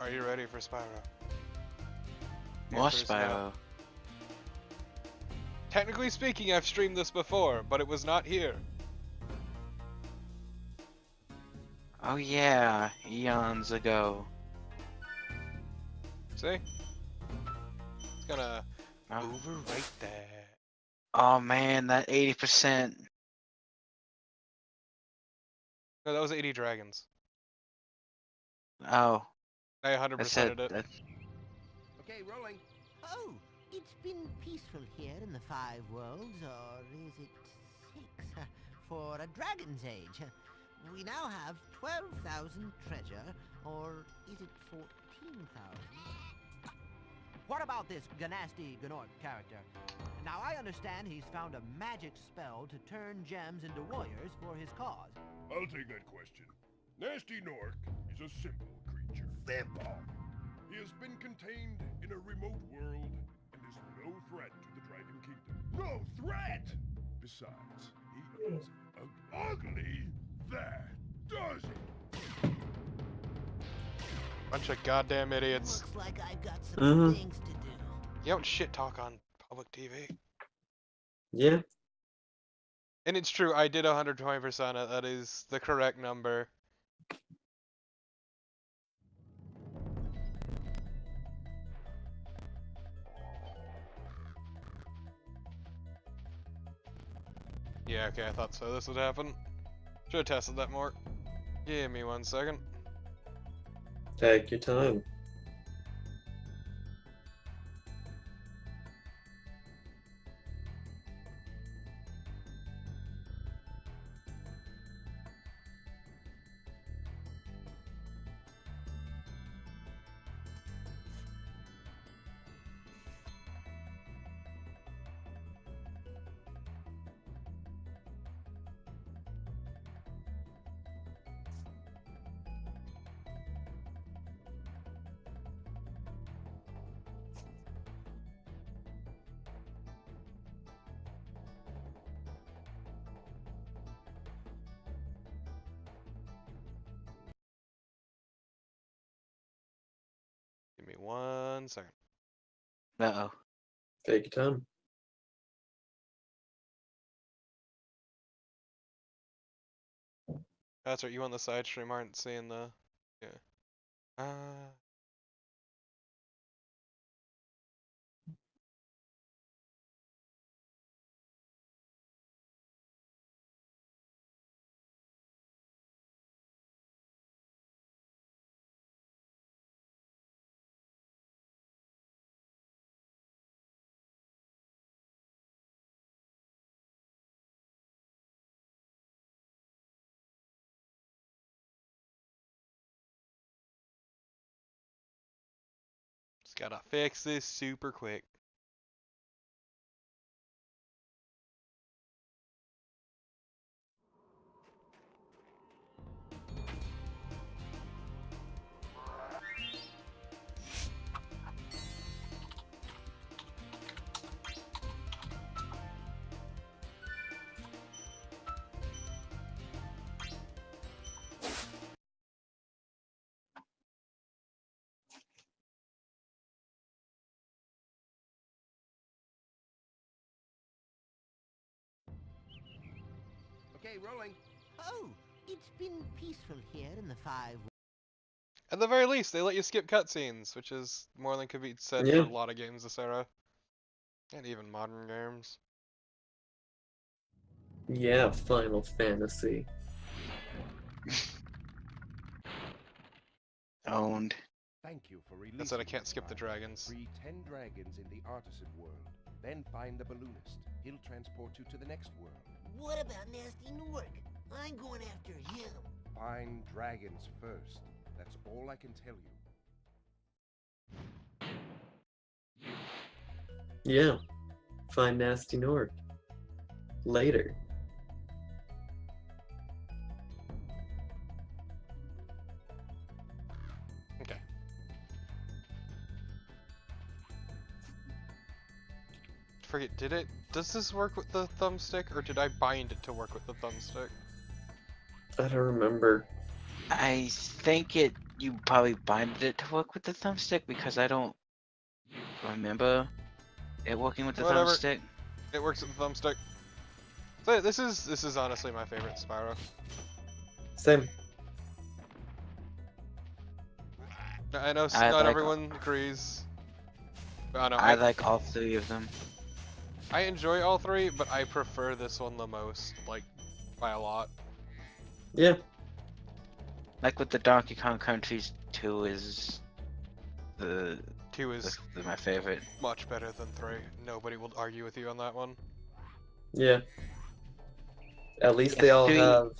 Are you ready for Spyro? The More answer is no. Spyro. Technically speaking, I've streamed this before, but it was not here. Oh yeah, eons ago. See? It's gonna Oh, overwrite that. oh man, that 80%. No, that was 80 dragons. Oh, I I 100%ed said it. that. Okay, rolling. Oh, it's been peaceful here in the Five Worlds, or is it 6? For a Dragon's Age. We now have 12,000 treasure, or is it 14,000? What about this Ganasty Gnorc character? Now, I understand he's found a magic spell to turn gems into warriors for his cause. I'll take that question. Nasty Nork is a simple creature. Simple! He has been contained in a remote world and is no threat to the Dragon Kingdom. No threat! Besides, he is ugly. That does it! Bunch of goddamn idiots. Looks like I've got some things to do. You don't shit talk on public TV. Yeah. And it's true, I did 120%. That is the correct number. Yeah, okay, I thought so. This would happen. Should have tested that more. Give me 1 second. Take your time. Give me 1 second. Uh-oh. Take your time. That's right, you on the side stream aren't seeing the... Yeah. Just gotta fix this super quick. Okay, rolling. Oh, it's been peaceful here in the Five Worlds. At the very least, they let you skip cutscenes, which is more than could be said for Yeah. a lot of games this era. And even modern games. Yeah, Final Fantasy. Owned. Thank you for releasing That's that I can't me, skip the Spyro. dragons. Free 10 dragons in the artisan world. Then find the balloonist. He'll transport you to the next world. What about Nasty Nork? I'm going after him. Find dragons first. That's all I can tell you. Yeah. Find Nasty Nork. Later. Okay. Forget, does this work with the thumbstick, or did I bind it to work with the thumbstick? I don't remember. I think it you probably binded it to work with the thumbstick because I don't remember it working with the Whatever. thumbstick. It works with the thumbstick. So this is honestly my favorite Spyro. Same. I know I not like- everyone agrees. But I know I like all three of them. I enjoy all three, but I prefer this one the most, like by a lot. Yeah. Like with the Donkey Kong Countries, 2 is the 2 is my favorite. much better than 3. Nobody will argue with you on that one. Yeah. At least Yeah, they all 3 have.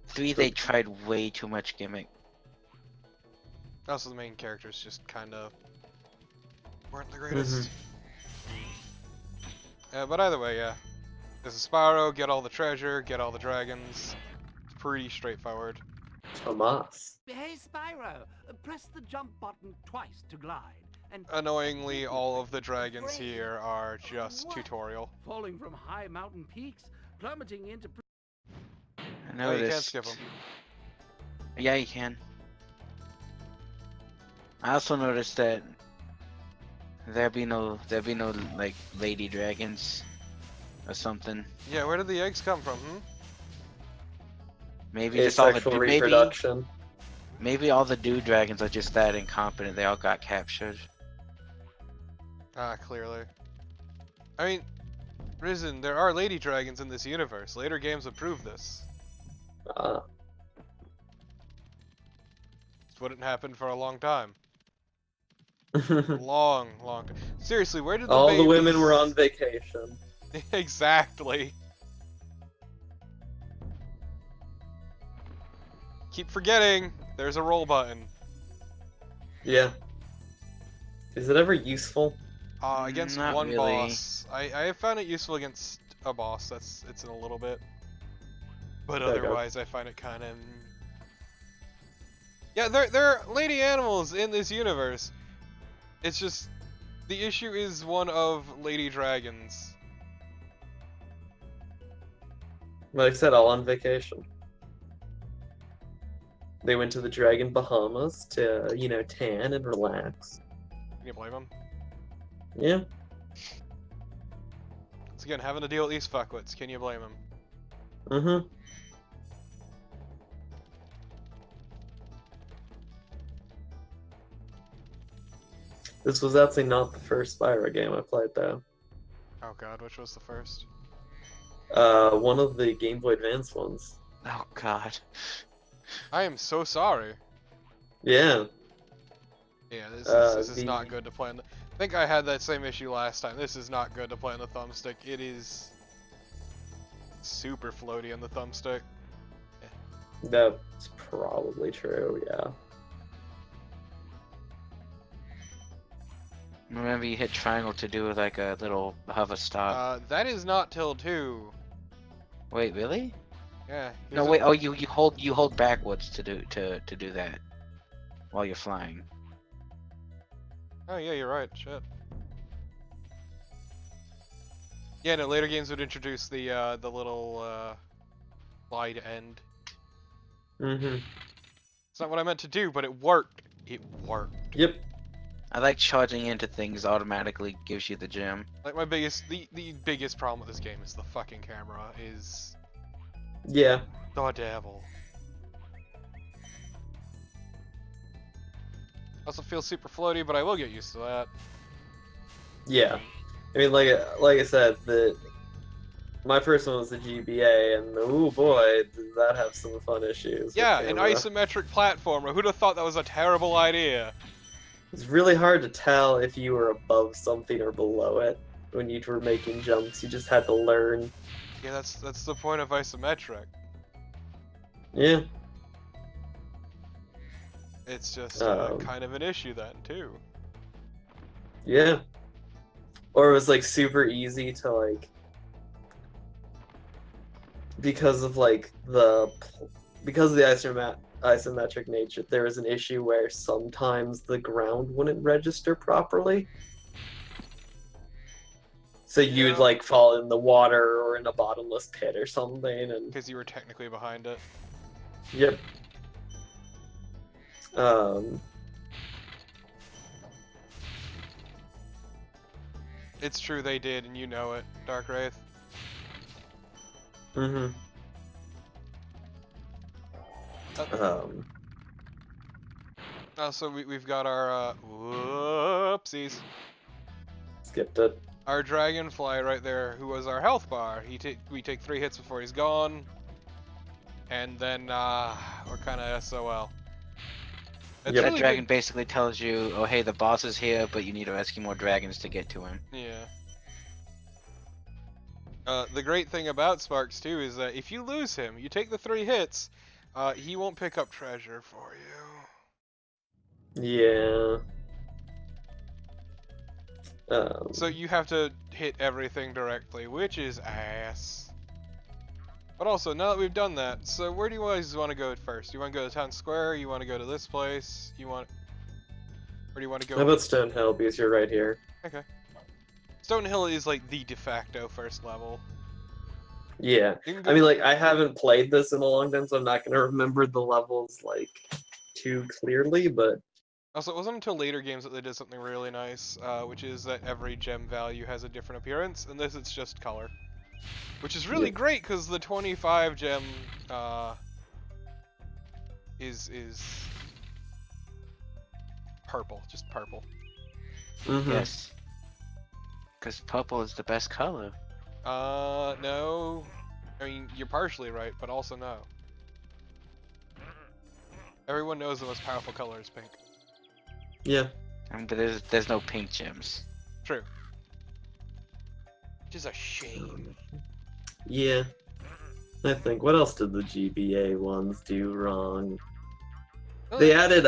3 they tried way too much gimmick. Also, the main characters just kind of weren't the greatest. But either way, yeah. This is Spyro, get all the treasure, get all the dragons. It's pretty straightforward. Tomas. Hey, Spyro, press the jump button twice to glide. And Annoyingly, all of the dragons here are just tutorial. falling from high mountain peaks, plummeting into... I No, you can't noticed. skip them. Yeah, you can. I also noticed that there'd be no like lady dragons or something. Yeah, where did the eggs come from, Maybe just all the Asexual maybe reproduction. maybe all the dude dragons are just that incompetent. They all got captured. Ah, clearly. I mean, Risen, there are lady dragons in this universe. Later games have proved this. Ah. This wouldn't happen for a long time. Long time. Seriously, where did the All the women babies- were on vacation. Exactly. Keep forgetting, there's a roll button. Yeah. Is it ever useful? Against Not one really. boss. I have found it useful against a boss. It's in a little bit. But There you go. otherwise, I find it kind of. Yeah, there are lady animals in this universe. It's just the issue is one of lady dragons. Like I said, all on vacation. They went to the Dragon Bahamas to, tan and relax. Can you blame them? Yeah. Once again, having to deal with these fuckwits. Can you blame them? Mm-hmm. This was actually not the first Spyro game I played, though. Oh god, which was the first? One of the Game Boy Advance ones. Oh God. I am so sorry. Yeah. Yeah, this is the- not good to play on the... I think I had that same issue last time. This is not good to play on the thumbstick. It is super floaty on the thumbstick. That's probably true, yeah. Remember you hit triangle to do like a little hover stop. That is not till 2. Wait, really? Yeah. No, here's wait. a- Oh, you hold backwards to do that while you're flying. Oh yeah, you're right. Shit. Yeah, no. Later games would introduce the little wide end. Mm-hmm. It's not what I meant to do, but it worked. It worked. Yep. I like charging into things automatically gives you the gem. Like my the biggest problem with this game is the fucking camera is Yeah. the devil. Also feels super floaty, but I will get used to that. Yeah. I mean, like I said, my first one was the GBA, and oh boy, does that have some fun issues. with Yeah, an camera. isometric platformer. Who'd have thought that was a terrible idea? It's really hard to tell if you were above something or below it when you were making jumps. You just had to learn. Yeah, that's the point of isometric. Yeah. It's just Um, kind of an issue then too. Yeah. Or it was like super easy to like because of like the isometric nature, there was an issue where sometimes the ground wouldn't register properly. So you'd Yeah. like fall in the water or in a bottomless pit or something, and Because you were technically behind it. yep. Um, It's true they did, and you know it, Dark Wraith. mhm. So we've got our, whoopsies. Skipped it. Our dragonfly right there, who was our health bar. We take 3 hits before he's gone. And then, we're kinda SOL. It's Yep. That really dragon good. basically tells you, oh hey, the boss is here, but you need to rescue more dragons to get to him. Yeah. The great thing about Sparks too is that if you lose him, you take the 3 hits, he won't pick up treasure for you. Yeah. So you have to hit everything directly, which is ass. But also, now that we've done that, so where do you guys want to go first? You want to go to Town Square? You want to go to this place? Or do you want to go? How about Stonehill, because you're right here. Okay. Stonehill is like the de facto first level. Yeah. You can I go- mean, like, I haven't played this in a long time, so I'm not gonna remember the levels, like, too clearly, but... Also, it wasn't until later games that they did something really nice, which is that every gem value has a different appearance, and this it's just color. Which is really Yep. great, because the 25 gem, is purple, just purple. Mhm. Yes. Because purple is the best color. No. I mean, you're partially right, but also no. Everyone knows the most powerful color is pink. Yeah. But there's no pink gems. True. Which is a shame. Yeah. I think, what else did the GBA ones do wrong? They added,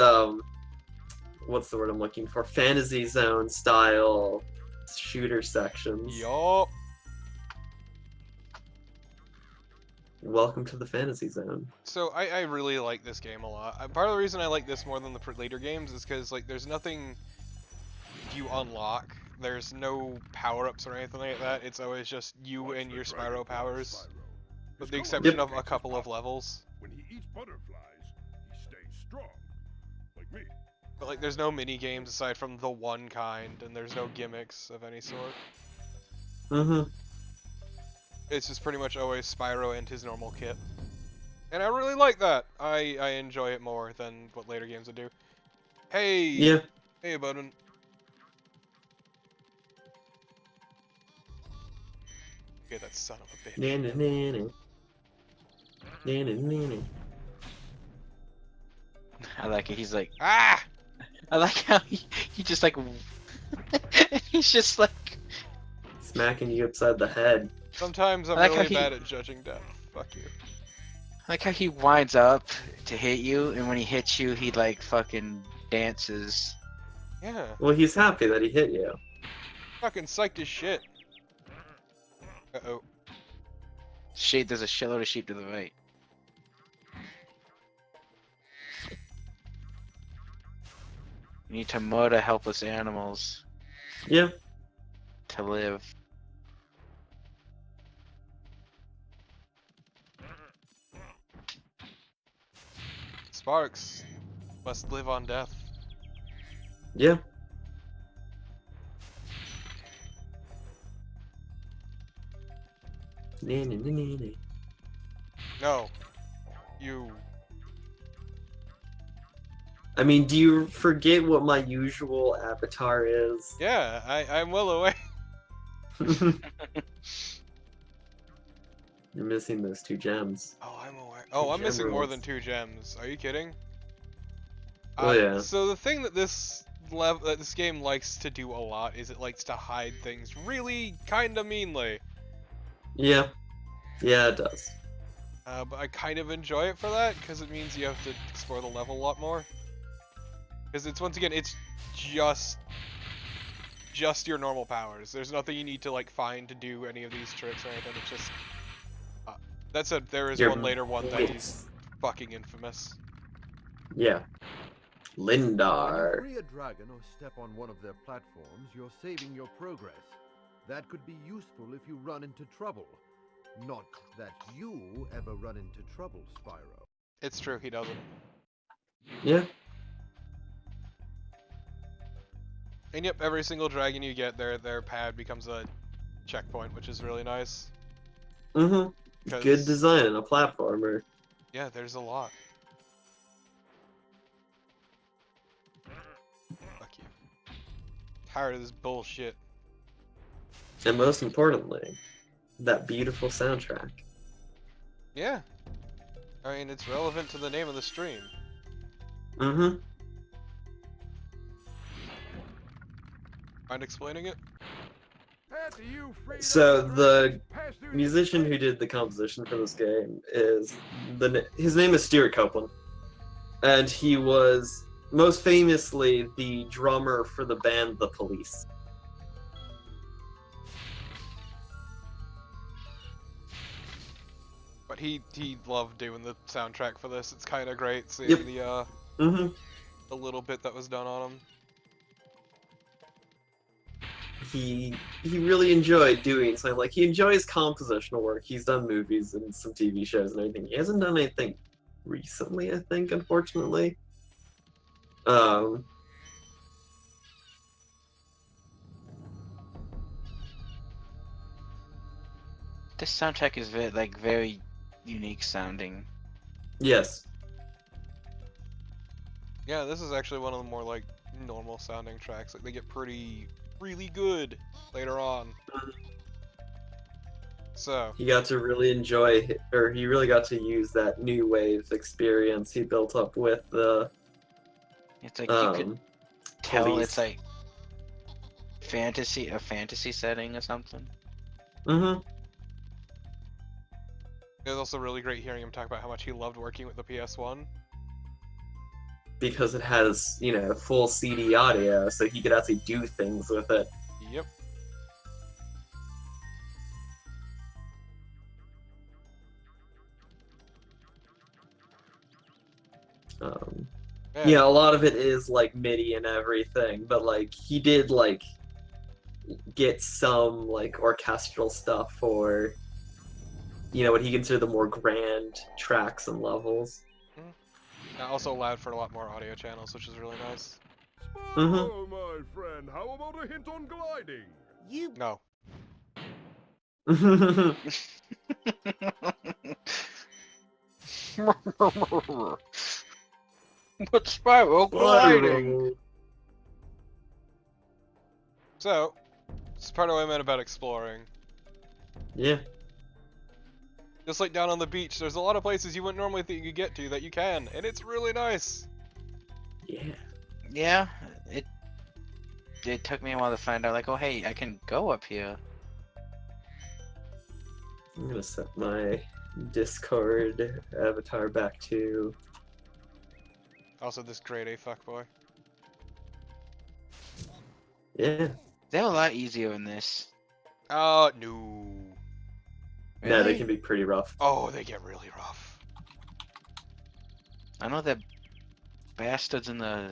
what's the word I'm looking for? Fantasy Zone style shooter sections. Yup. Welcome to the Fantasy Zone. So I really like this game a lot. Part of the reason I like this more than the later games is because like there's nothing you unlock. There's no power-ups or anything like that. It's always just you and your Spyro powers, with the exception of a couple of levels. When he eats butterflies, he stays strong, like me. But like there's no mini games aside from the one kind, and there's no gimmicks of any sort. Mm-hmm. It's just pretty much always Spyro and his normal kit. And I really like that. I enjoy it more than what later games would do. Hey! Yeah. Hey, Button. Get that son of a bitch. I like it. He's like, Ah! I like how he just like, he's just like, Smacking you upside the head. Sometimes I'm I like how really he- bad at judging death. Fuck you. I like how he winds up to hit you, and when he hits you, he like fucking dances. Yeah. Well, he's happy that he hit you. Fucking psyched as shit. Uh-oh. Sheep, there's a shitload of sheep to the right. You need to murder helpless animals Yeah. to live. Sparks must live on death. Yeah. No. You. I mean, do you forget what my usual avatar is? Yeah, I'm well aware. You're missing those 2 gems. Oh, I'm aware. Oh, I'm Gem missing more rules. than 2 gems. Are you kidding? Oh, yeah. So the thing that this game likes to do a lot is it likes to hide things really kind of meanly. Yeah. Yeah, it does. But I kind of enjoy it for that because it means you have to explore the level a lot more. Because it's once again, it's just your normal powers. There's nothing you need to like find to do any of these tricks or anything. It's just that said, there is Your one later one that wits. is fucking infamous. Yeah. When you Lindar. free a dragon or step on one of their platforms, you're saving your progress. That could be useful if you run into trouble. Not that you ever run into trouble, Spyro. It's true, he doesn't. Yeah. And yep, every single dragon you get, their pad becomes a checkpoint, which is really nice. Mm-hmm. Good 'Cause, design in a platformer. yeah, there's a lot. Fuck you. Tired of this bullshit. And most importantly, that beautiful soundtrack. Yeah. I mean, it's relevant to the name of the stream. Mm-hmm. Mind explaining it? So the musician who did the composition for this game is his name is Stuart Copeland, and he was most famously the drummer for the band The Police. But he loved doing the soundtrack for this. It's kind of great seeing Yep. the little bit that was done on him. He really enjoyed doing something. Like, he enjoys compositional work. He's done movies and some TV shows and everything. He hasn't done anything recently, I think, unfortunately. This soundtrack is very unique sounding. Yes. Yeah, this is actually one of the more like normal sounding tracks. Like they get really good later on. So He got to really enjoy, or he really got to use that new wave experience he built up with the It's like you could tell Police. it's like a fantasy setting or something. Mm-hmm. it was also really great hearing him talk about how much he loved working with the PS1. Because it has, full CD audio, so he could actually do things with it. Yep. Yeah, a lot of it is like MIDI and everything, but like he did like get some like orchestral stuff for what he considered the more grand tracks and levels. It also allowed for a lot more audio channels, which is really nice. Spyro, my friend, how about a hint on gliding? You No. But Spyro gliding. So, this is part of what I meant about exploring. Yeah. Just like down on the beach, there's a lot of places you wouldn't normally think you could get to that you can, and it's really nice. Yeah. Yeah, it took me a while to find out, like, oh hey, I can go up here. I'm gonna set my Discord avatar back to. Also, this grade A fuckboy. Yeah. They're a lot easier in this. No. Yeah, they Really? can be pretty rough. Oh, they get really rough. I know that bastards in the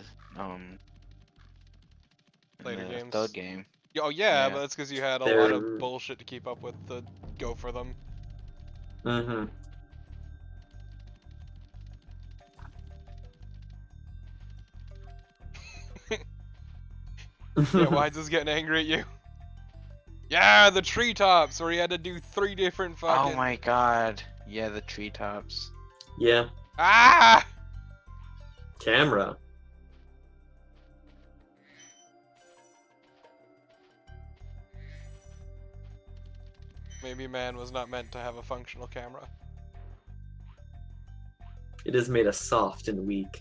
Later the games. third game. Oh yeah, Yeah. but that's because you had a They're- lot of bullshit to keep up with to go for them. Mm-hmm. Yeah, why is this getting angry at you? Yeah, the treetops where he had to do 3 different fucking. Oh my god. Yeah, the treetops. Yeah. Ah! Camera. Maybe man was not meant to have a functional camera. It is made us soft and weak.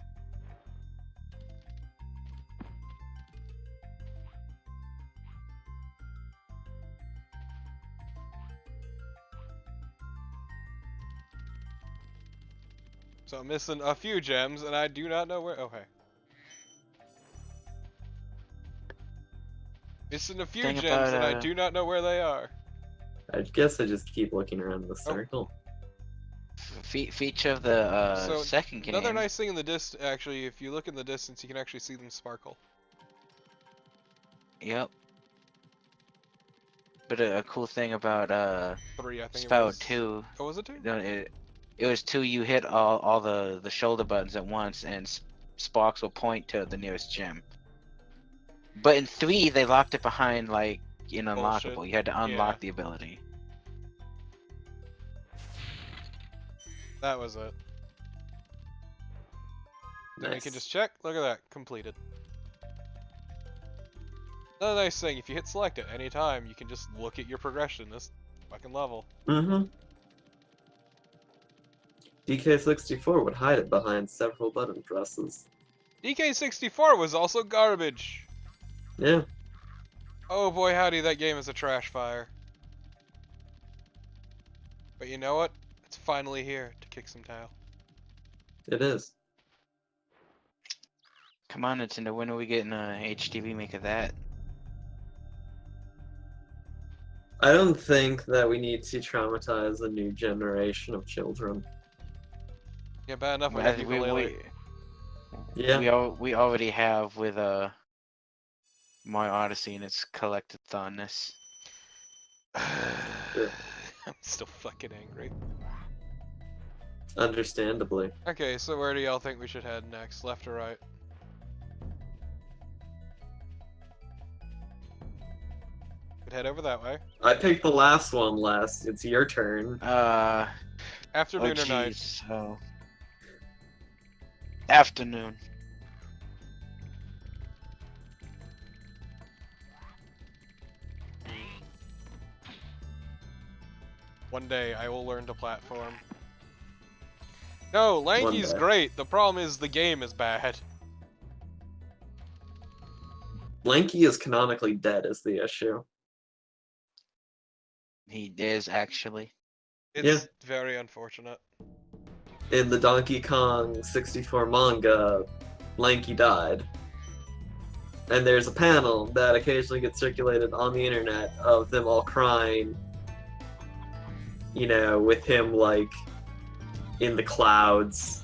So I'm missing a few gems, and I do not know where. Okay. Missing a few Thing gems, about, and I do not know where they are. I guess I just keep looking around in the Oh. circle. Feature of the So, second game. Another nice thing in the distance, actually, if you look in the distance, you can actually see them sparkle. Yep. But a cool thing about 3, I think it Spyro was. 2, Oh, was it 2? no, it was 2. You hit all the shoulder buttons at once, and sparks will point to the nearest gem. But in 3, they locked it behind like an Bullshit. unlockable. You had to unlock Yeah. the ability. That was it. Then we can Nice. just check. Look at that. Completed. Another nice thing, if you hit select at any time, you can just look at your progression this fucking level. Mm-hmm. DK64 would hide it behind several button presses. DK64 was also garbage. Yeah, Oh boy howdy, that game is a trash fire. But you know what? It's finally here to kick some tail. it is. Come on, Nintendo, when are we getting a HD remake of that? I don't think that we need to traumatize a new generation of children. Yeah, bad enough we Well, got ukulele. Yeah. we already have with Mario Odyssey and its collected thonness. I'm still fucking angry. Understandably. Okay, so where do y'all think we should head next? Left or right? Could head over that way. I picked the last one last. It's your turn. Afternoon Oh or night? jeez, oh. Afternoon. One day I will learn to platform. No, Lanky's day. great. The problem is the game is bad. Lanky is canonically dead is the issue. He is actually. It's very unfortunate. In the Donkey Kong 64 manga, Lanky died. And there's a panel that occasionally gets circulated on the internet of them all crying, you know, with him like in the clouds,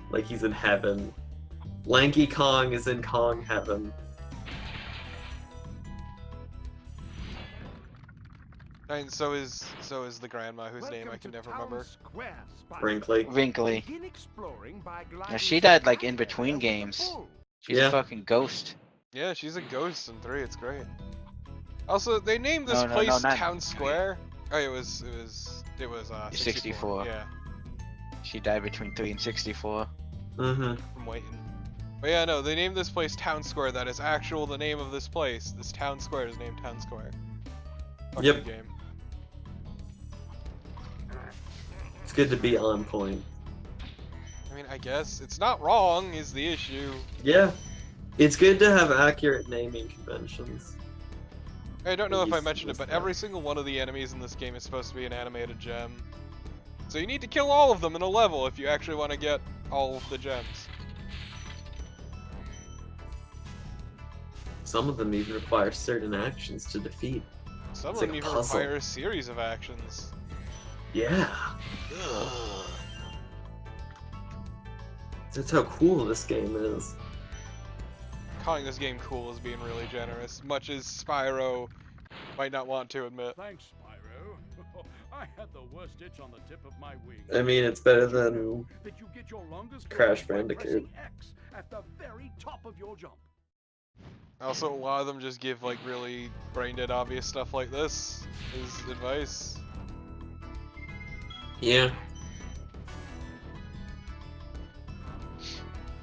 like he's in heaven. Lanky Kong is in Kong heaven. And so is the grandma whose name I can never remember. Wrinkly. Wrinkly. Now she died like in between games. She's Yeah. a fucking ghost. Yeah, she's a ghost in 3, it's great. Also, they named this No, place not Town 3. Square. Oh, it was 64. 64. Yeah, She died between 3 and 64. Mm-hmm. I'm waiting. But yeah, no, they named this place Town Square. That is the name of this place. This Town Square is named Town Square. Fuck Yep. the game. It's good to be on point. I mean, I guess it's not wrong is the issue. Yeah. It's good to have accurate naming conventions. I don't know if I At least mentioned it, this but time. every single one of the enemies in this game is supposed to be an animated gem. So you need to kill all of them in a level if you actually want to get all of the gems. Some of them even require certain actions to defeat. Some It's of them like a even puzzle. require a series of actions. Yeah. That's how cool this game is. Calling this game cool is being really generous, much as Spyro might not want to admit. Thanks, Spyro. I had the worst itch on the tip of my wing. I mean, it's better than That you get your longest Crash grip by Bandicoot. pressing X at the very top of your jump. Also, a lot of them just give like really brain dead obvious stuff like this as advice. Yeah.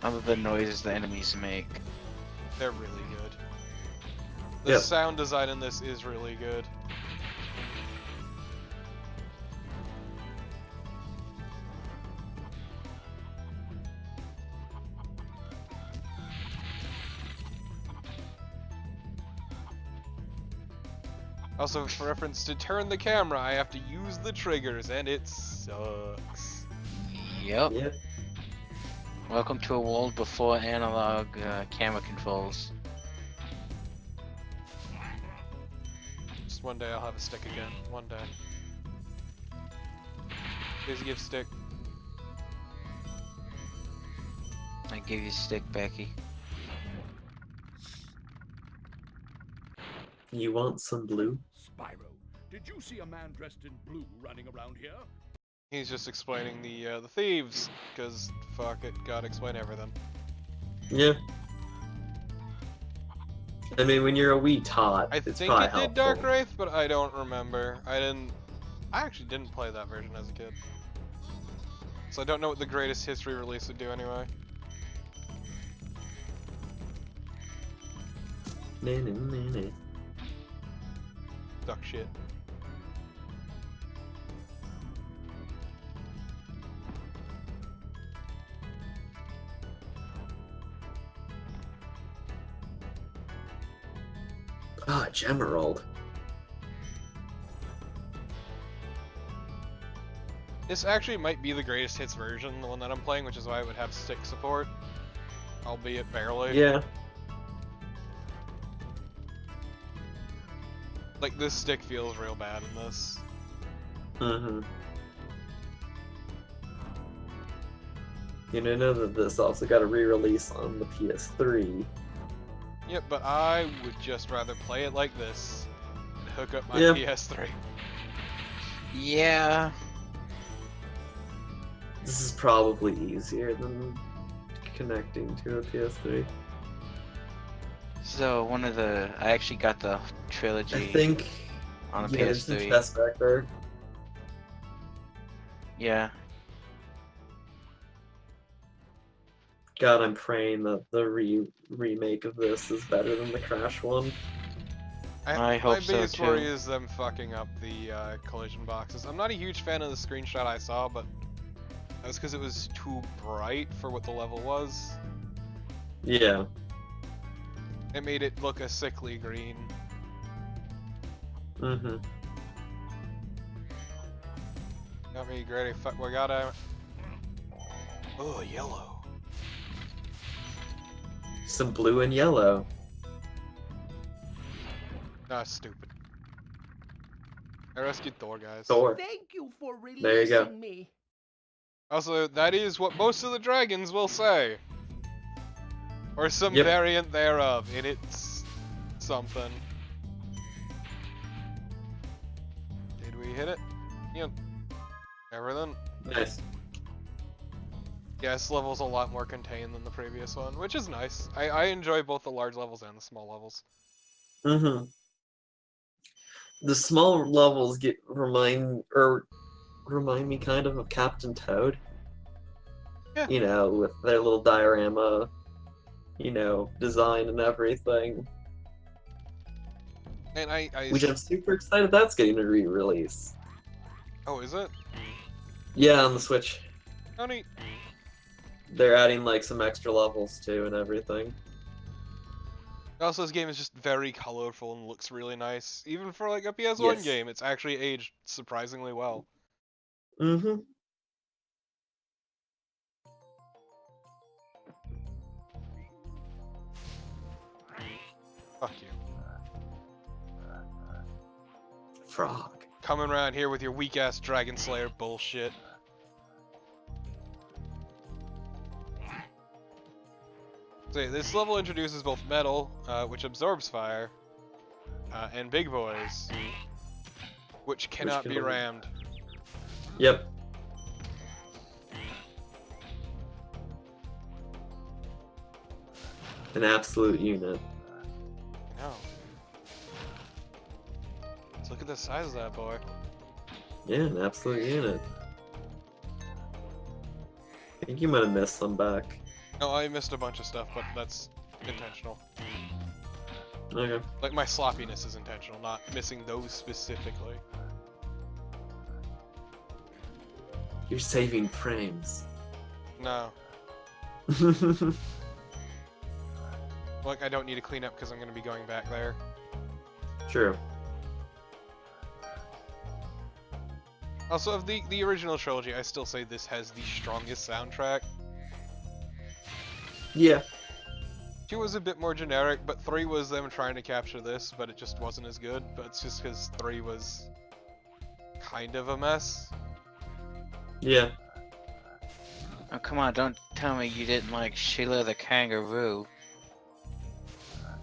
Other than noises the enemies make. They're really good. The Yeah. sound design in this is really good. Also, for reference, to turn the camera, I have to use the triggers, and it sucks. Yep. Yeah. Welcome to a world before analog camera controls. Just one day I'll have a stick again. One day. Please give stick. I give you a stick, Becky. You want some blue? Spyro, did you see a man dressed in blue running around here? He's just explaining the thieves, because fuck it, gotta explain everything. Yeah. I mean, when you're a wee tot, I it's think probably it helpful. did Dark Wraith, but I don't remember. I actually didn't play that version as a kid. So I don't know what the greatest history release would do anyway. Duck shit. Ah, Gemerald. This actually might be the greatest hits version, the one that I'm playing, which is why it would have stick support. Albeit barely. Yeah. Like, this stick feels real bad in this. Mm-hmm. You know that this also got a re-release on the PS3. Yep, but I would just rather play it like this and hook up my Yep. PS3. Yeah. This is probably easier than connecting to a PS3. So I actually got the trilogy I think on the there's some PS3. chest back there. Yeah. God, I'm praying that the remake of this is better than the Crash one. I hope my so, biggest too. worry is them fucking up the collision boxes. I'm not a huge fan of the screenshot I saw, but that was because it was too bright for what the level was. Yeah. It made it look a sickly green. Mm-hmm. Got me ready. Fuck, we gotta. Oh, yellow. Some blue and yellow. Ah, stupid. I rescued Thor, guys. Thor. Thank you for releasing There you go. me. Also, that is what most of the dragons will say. Or some Yep. variant thereof, and it's something. Did we hit it? Yeah. Everything. Nice. Yeah, this level's a lot more contained than the previous one, which is nice. I enjoy both the large levels and the small levels. Mm-hmm. The small levels remind me kind of Captain Toad. Yeah. You know, with their little diorama, design and everything. And Which I'm super excited that's getting a re-release. Oh, is it? Yeah, on the Switch. How neat. They're adding like some extra levels too and everything. Also, this game is just very colorful and looks really nice. Even for like a PS1 Yes. game, it's actually aged surprisingly well. Mm-hmm. Fuck you. Frog. Coming around here with your weak ass Dragon Slayer bullshit. So yeah, this level introduces both metal, which absorbs fire, and big boys, which cannot be can- rammed. Yep. An absolute unit. No. Let's look at the size of that boy. Yeah, an absolute unit. I think you might have missed some back. No, I missed a bunch of stuff, but that's intentional. Okay. Like, my sloppiness is intentional, not missing those specifically. You're saving frames. No. Like, I don't need to clean up because I'm going to be going back there. True. Also, of the original trilogy, I still say this has the strongest soundtrack. Yeah. 2 was a bit more generic, but 3 was them trying to capture this, but it just wasn't as good. But it's just because 3 was kind of a mess. Yeah. Oh, come on, don't tell me you didn't like Sheila the Kangaroo.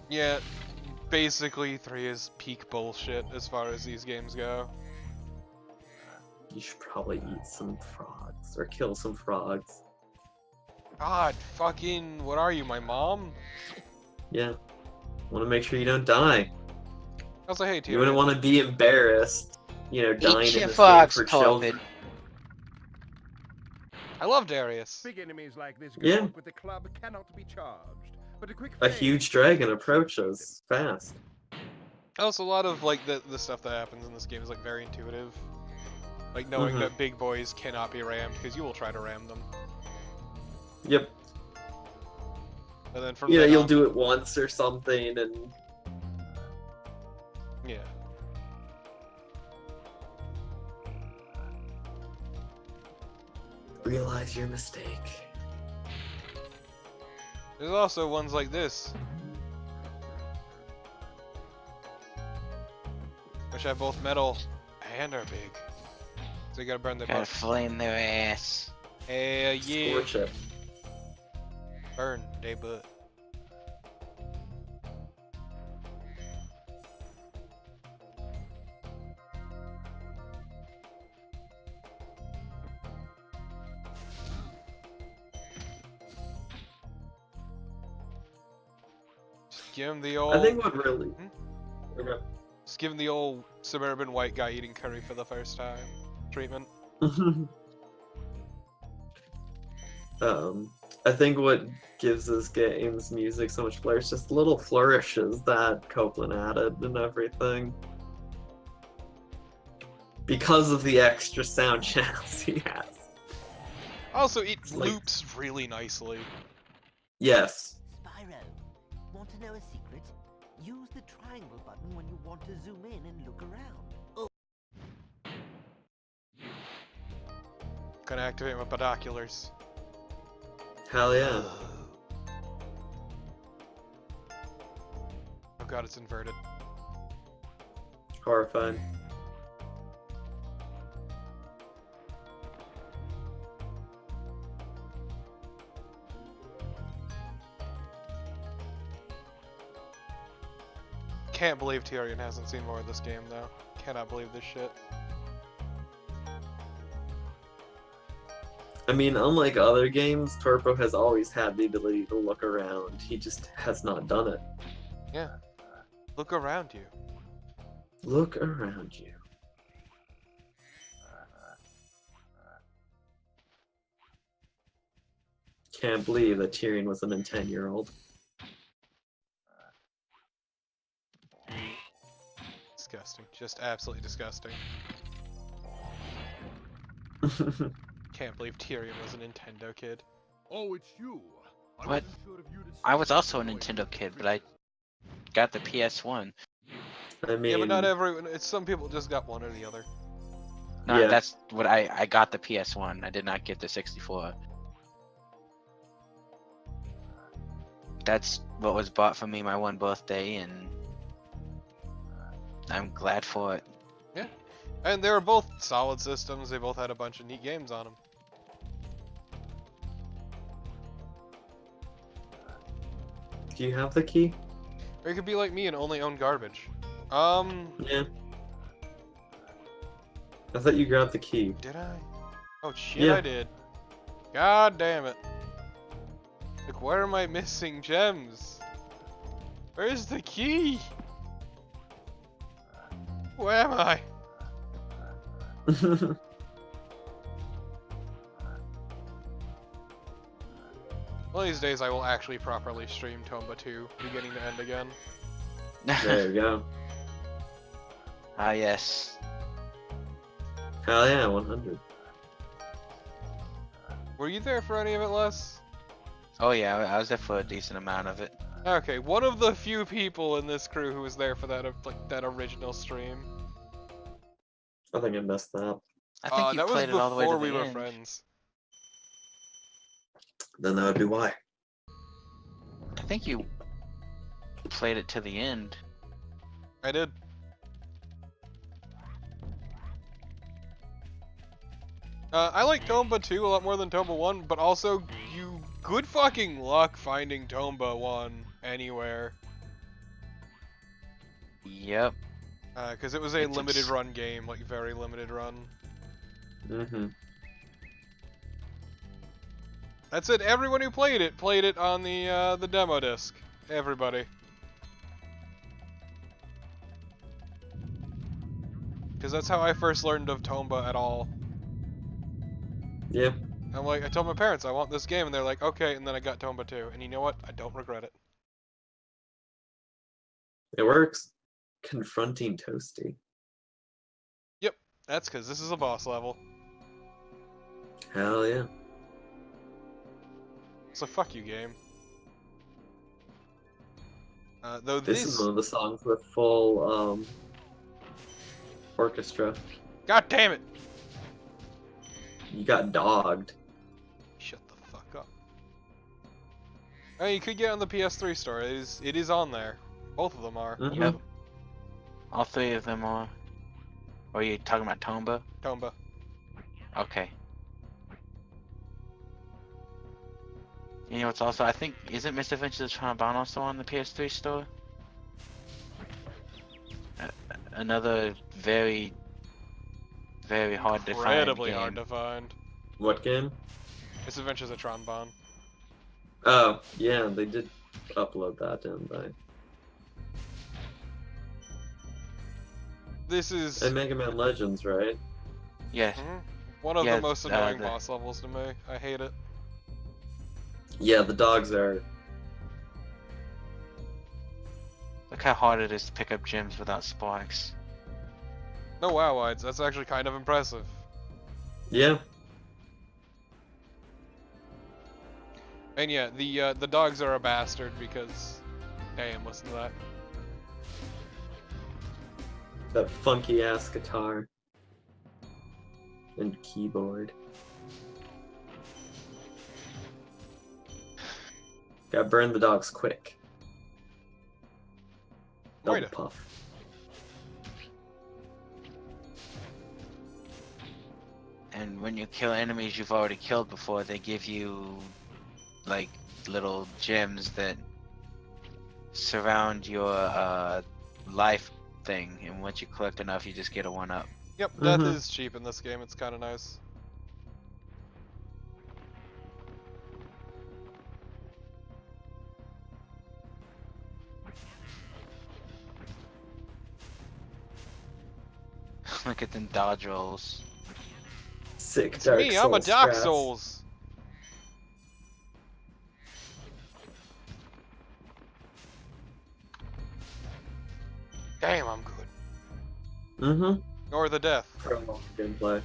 Yeah, basically 3 is peak bullshit as far as these games go. You should probably eat some frogs or kill some frogs. God, fucking, what are you, my mom? Yeah. Want to make sure you don't die. Also, hey, You wouldn't Tyrion. want to be embarrassed, you know, dying Eat in your this game fox, for Torpid. children. I love Darius. Big enemies like this Yeah. Gnorc with the club cannot be charged. But a quick A fade huge can dragon save approaches fast. Also, a lot of like the stuff that happens in this game is like very intuitive. Like knowing Mhm. that big boys cannot be rammed because you will try to ram them, Yep. and then from You know, then you'll on, do it once or something, and yeah. realize your mistake. There's also ones like this, which have both metal and are big. So you gotta burn their Gotta butts. flame their ass. Hell yeah! Scorch it. Burn they butt. Just give him the old. I think what really. Okay. Just give him the old suburban white guy eating curry for the first time treatment. I think what gives this game's music so much flair is just little flourishes that Copeland added and everything. Because of the extra sound channels he has. Also, it Like- loops really nicely. Yes. Spyro, want to know a secret? Use the triangle button when you want to zoom in and look around. Oh, Gonna activate my binoculars. Hell yeah. Oh god, it's inverted. Horrified. Can't believe Tyrion hasn't seen more of this game though. Cannot believe this shit. I mean, unlike other games, Torpo has always had the ability to look around. He just has not done it. Yeah. Look around you. Look around you. Can't believe that Tyrion wasn't a 10-year-old. Disgusting. Just absolutely disgusting. Can't believe Tyrion was a Nintendo kid. Oh, it's you. I What? wasn't sure if you'd have I was seen also a the Nintendo kid, but I got the PS1. I mean, Yeah, but not everyone. It's some people just got one or the other. No, Yeah. that's what I got the PS1. I did not get the 64. That's what was bought for me my one birthday, and I'm glad for it. And they were both solid systems. They both had a bunch of neat games on them. do you have the key? Or you could be like me and only own garbage. Yeah. I thought you grabbed the key. Did I? Oh shit, Yeah. I did. God damn it. Like, where am I missing gems? Where's the key? Where am I? One of these days I will actually properly stream Tomba 2, beginning to end again. There you go. Ah, yes. Hell yeah, 100. Were you there for any of it, Les? Oh yeah, I was there for a decent amount of it. Okay, one of the few people in this crew who was there for that that original stream. I think I messed that up. I think you that was played it all the way to before the we were end. friends. Then that would be why. I think you played it to the end. I did. I like Tomba 2 a lot more than Tomba 1, but also, you good fucking luck finding Tomba 1 anywhere. Yep. Because it was a It's limited run game, like very limited run. Mm-hmm. That's it, everyone who played it on the demo disc. Everybody. Because that's how I first learned of Tomba at all. Yeah. I'm like, I told my parents I want this game, and they're like, okay, and then I got Tomba 2. And you know what? I don't regret it. It works. Confronting Toasty. Yep, that's because this is a boss level. Hell yeah. So fuck you, game. Though This is one of the songs with full orchestra. God damn it! You got dogged. Shut the fuck up. I mean, you could get on the PS3 store. It is on there. Both of them are. Mhm. Yep. All three of them are. Or are you talking about Tomba? Tomba. Okay. You know what's also, I think, isn't Misadventures of Trombone also on the PS3 store? Another very, very hard to find Incredibly game. hard to find. What game? Misadventures of Trombone. Oh, yeah, they did upload that, didn't they? This is And Mega Man Legends, right? Yes. one of Yeah, the most annoying the- boss levels to me. I hate it. Yeah, the dogs are. Look how hard it is to pick up gems without sparks. No wow wides. That's actually kind of impressive. Yeah. And yeah, the dogs are a bastard because, damn, listen to that. That funky ass guitar. And keyboard. Gotta burn the dogs quick. Double Wait a- puff. And when you kill enemies you've already killed before, they give you like little gems that surround your life thing, and once you collect enough you just get a 1-up. Yep, death Mhm. is cheap in this game. It's kind of nice. Look at them dodge rolls. Sick It's Dark me. I'm a Souls Dark strats. Souls. Damn, I'm good. Mm-hmm. Or the death. Prolonged gameplay.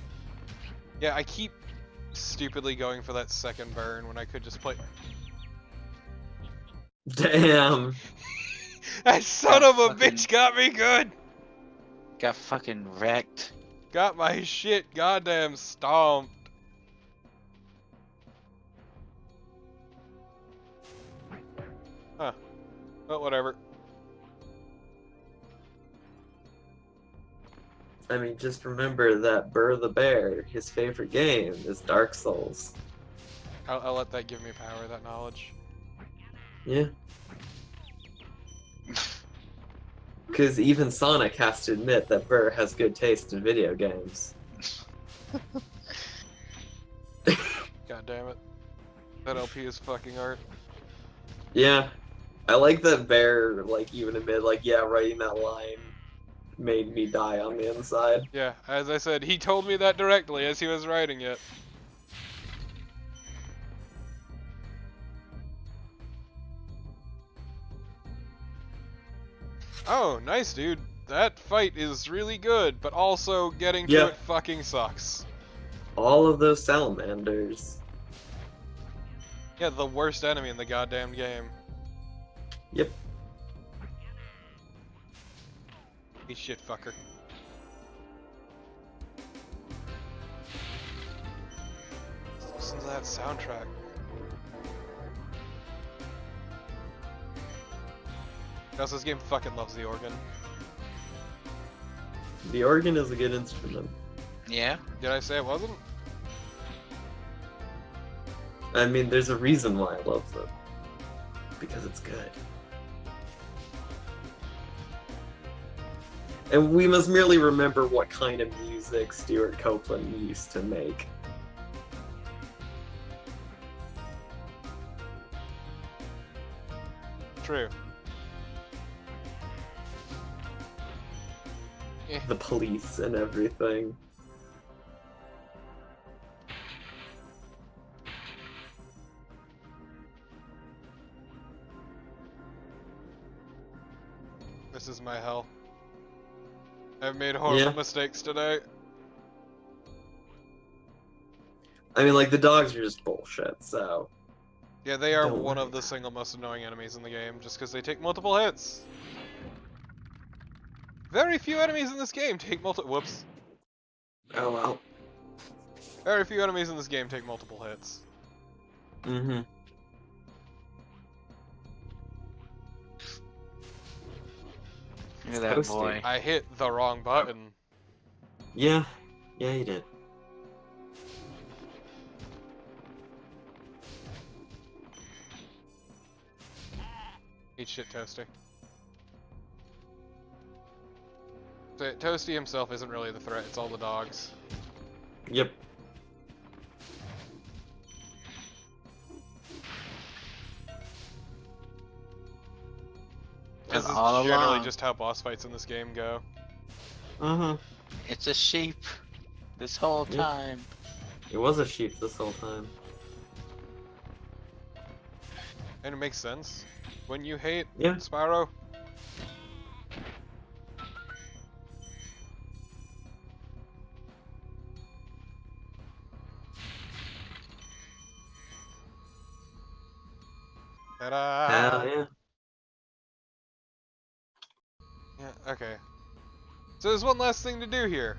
Yeah, I keep stupidly going for that second burn when I could just play. Damn. That son of a Fucking- bitch got me good. Got fucking wrecked. Got my shit goddamn stomped. Huh. But whatever. I mean, just remember that Burr the Bear, his favorite game is Dark Souls. I'll let that give me power, that knowledge. Yeah. Because even Sonic has to admit that Burr has good taste in video games. God damn it. That LP is fucking art. Yeah. I like that Bear, like, even admit, like, yeah, writing that line made me die on the inside. Yeah, as I said, he told me that directly as he was writing it. Oh, nice, dude. That fight is really good, but also getting to Yeah. it fucking sucks. All of those salamanders. Yeah, the worst enemy in the goddamn game. Yep. Eat shit, fucker. Listen to that soundtrack. Also, this game fucking loves the organ. The organ is a good instrument. Yeah? Did I say it wasn't? I mean, there's a reason why I love it. Because it's good. And we must merely remember what kind of music Stuart Copeland used to make. True. Eh. the police and everything. This is my hell. I've made horrible Yeah. mistakes today. I mean, like, the dogs are just bullshit, so... Yeah, they are Don't one worry of the about it. single most annoying enemies in the game, just because they take multiple hits. Very few enemies in this game take multiple. Whoops. Oh, well. Very few enemies in this game take multiple hits. Mm-hmm. Look at that Toasty. boy. I hit the wrong button. Yeah. Yeah, you did. Eat shit, Toasty. So, Toasty himself isn't really the threat, it's all the dogs. Yep. Because And it's all generally along, just how boss fights in this game go. Uh-huh. it's a sheep. This whole Yep. time. It was a sheep this whole time. And it makes sense. When you hate Yeah. Spyro, ta-da! Hell yeah. Yeah, okay. So there's one last thing to do here.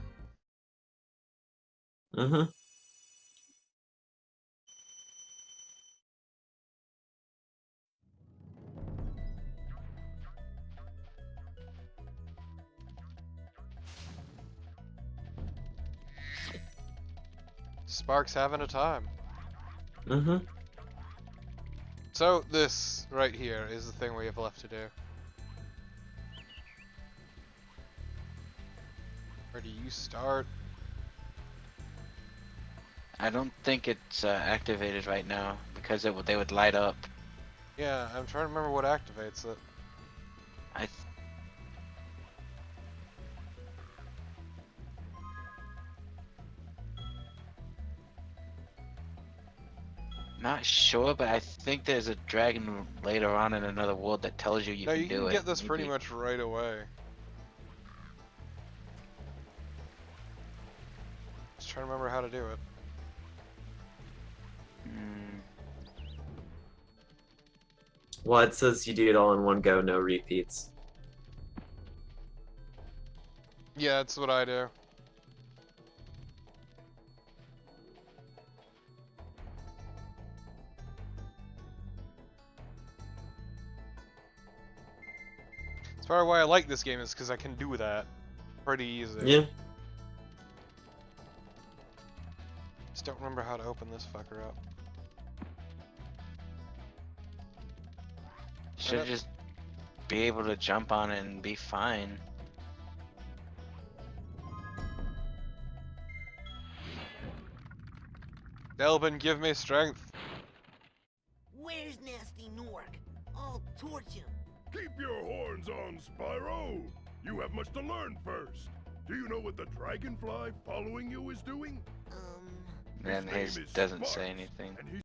Uh-huh. Spark's having a time. Uh-huh. So this right here is the thing we have left to do. Where do you start? I don't think it's activated right now because they would light up. Yeah, I'm trying to remember what activates it. I th Not sure, but I think there's a dragon later on in another world that tells you No, can you do can it. get this You pretty can- much right away. Just trying to remember how to do it. Mm, Well, it says you do it all in one go, no repeats. Yeah, that's what I do. That's probably why I like this game, is because I can do that pretty easy. Yeah. Just don't remember how to open this fucker up. should just be able to jump on it and be fine. Delvin, give me strength. Where's Nasty Nork? I'll torch him. Keep your horns on, Spyro! You have much to learn first. Do you know what the dragonfly following you is doing? And His his name is doesn't Mark, say anything. And he's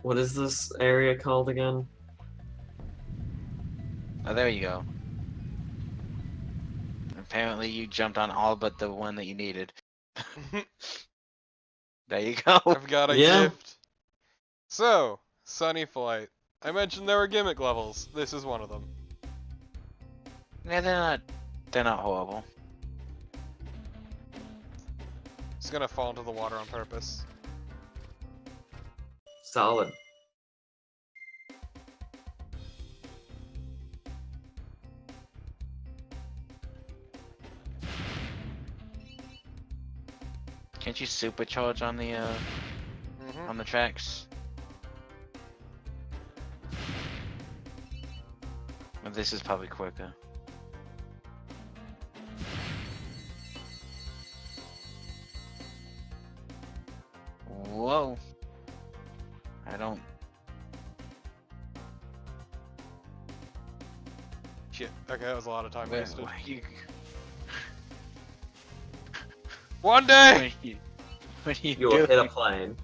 What is this area called again? Oh, there you go. Apparently you jumped on all but the one that you needed. There you go. I've got a Yeah. gift. So, Sunny Flight. I mentioned there were gimmick levels. This is one of them. Yeah, they're not horrible. It's gonna fall into the water on purpose. Solid. Can't you supercharge on the tracks? Well, this is probably quicker. Whoa. I don't... shit. Okay, that was a lot of time When, wasted. you, One day! when you You do will hit a plane.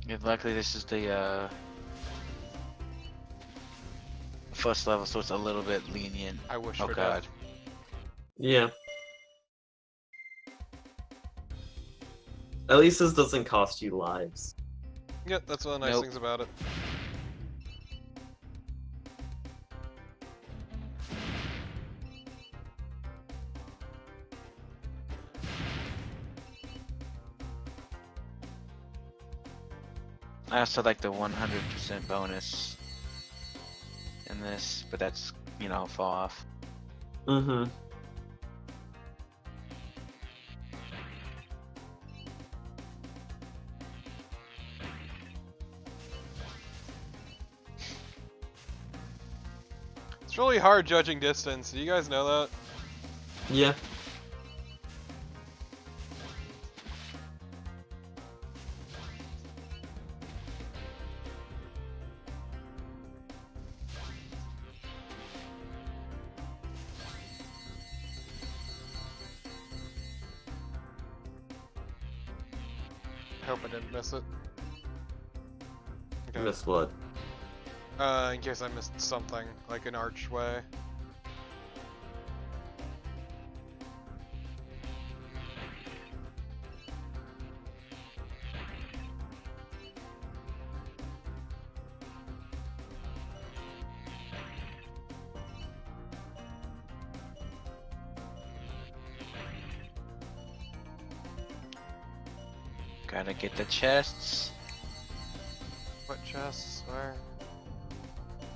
Yeah, luckily this is the first level, so it's a little bit lenient. I wish Oh for god. death. Yeah. At least this doesn't cost you lives. Yep, that's one of the nice Nope. things about it. I also like the 100% bonus in this, but that's, you know, fall off. Mm-hmm. It's really hard judging distance. Do you guys know that? Yeah. I hope I didn't miss it. Okay. Miss what? In case I missed something, like an archway. Gotta get the chests. What chests? Where?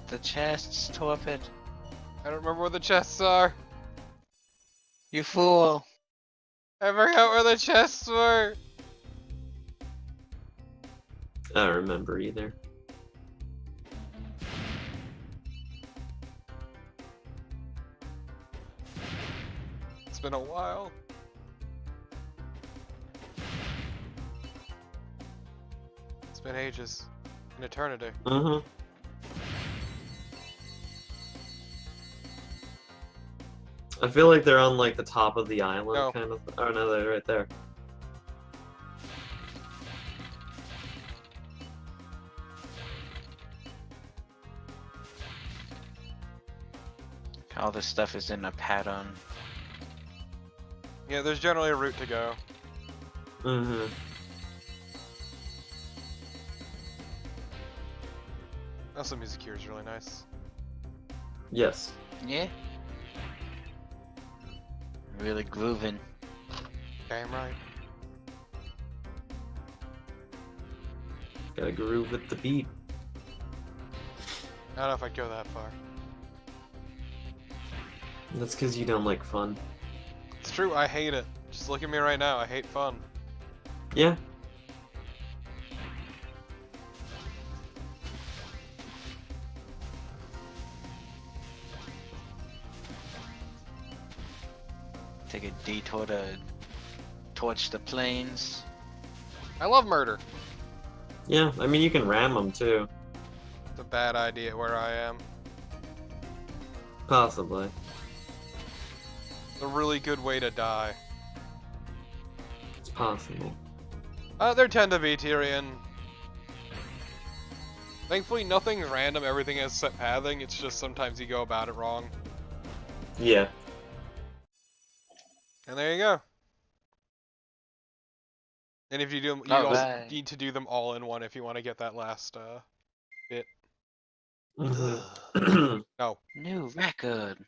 The chests, Torpid. I don't remember where the chests are. You fool. I forgot where the chests were. I don't remember either. It's been a while. It's been ages. An eternity. Mm-hmm. I feel like they're on like the top of the island, No. kind of. Oh no, they're right there. All this stuff is in a pattern. Yeah, there's generally a route to go. Mm-hmm. Also, music here is really nice. Yes. Yeah. Really grooving. Damn right. Gotta groove with the beat. I don't know if I'd go that far. That's because you don't like fun. It's true, I hate it. Just look at me right now, I hate fun. Yeah. Take a detour to torch the plains. I love murder. Yeah, I mean you can ram them too. It's a bad idea where I am. Possibly. It's a really good way to die. It's possible. There tend to be, Tyrion. Thankfully, nothing's random, everything has set pathing, it's just sometimes you go about it wrong. Yeah. And there you go. And if you do them, you All also right. need to do them all in one if you want to get that last bit. Mhm. No. New record.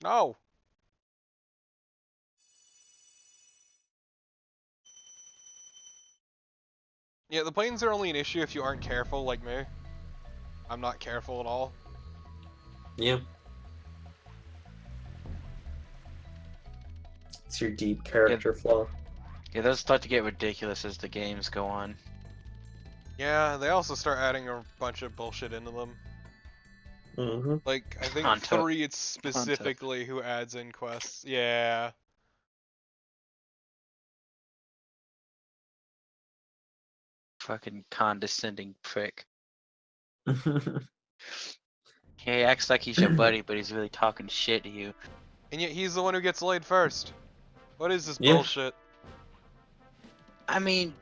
No! Yeah, the planes are only an issue if you aren't careful like me. I'm not careful at all. Yeah. It's your deep character flaw. Yeah, those start to get ridiculous as the games go on. Yeah, they also start adding a bunch of bullshit into them. Mm-hmm. Like, I think Content. 3 it's specifically who adds in quests. Yeah. Fucking condescending prick. He acts like he's your buddy, but he's really talking shit to you. And yet he's the one who gets laid first. What is this Yeah. bullshit? I mean,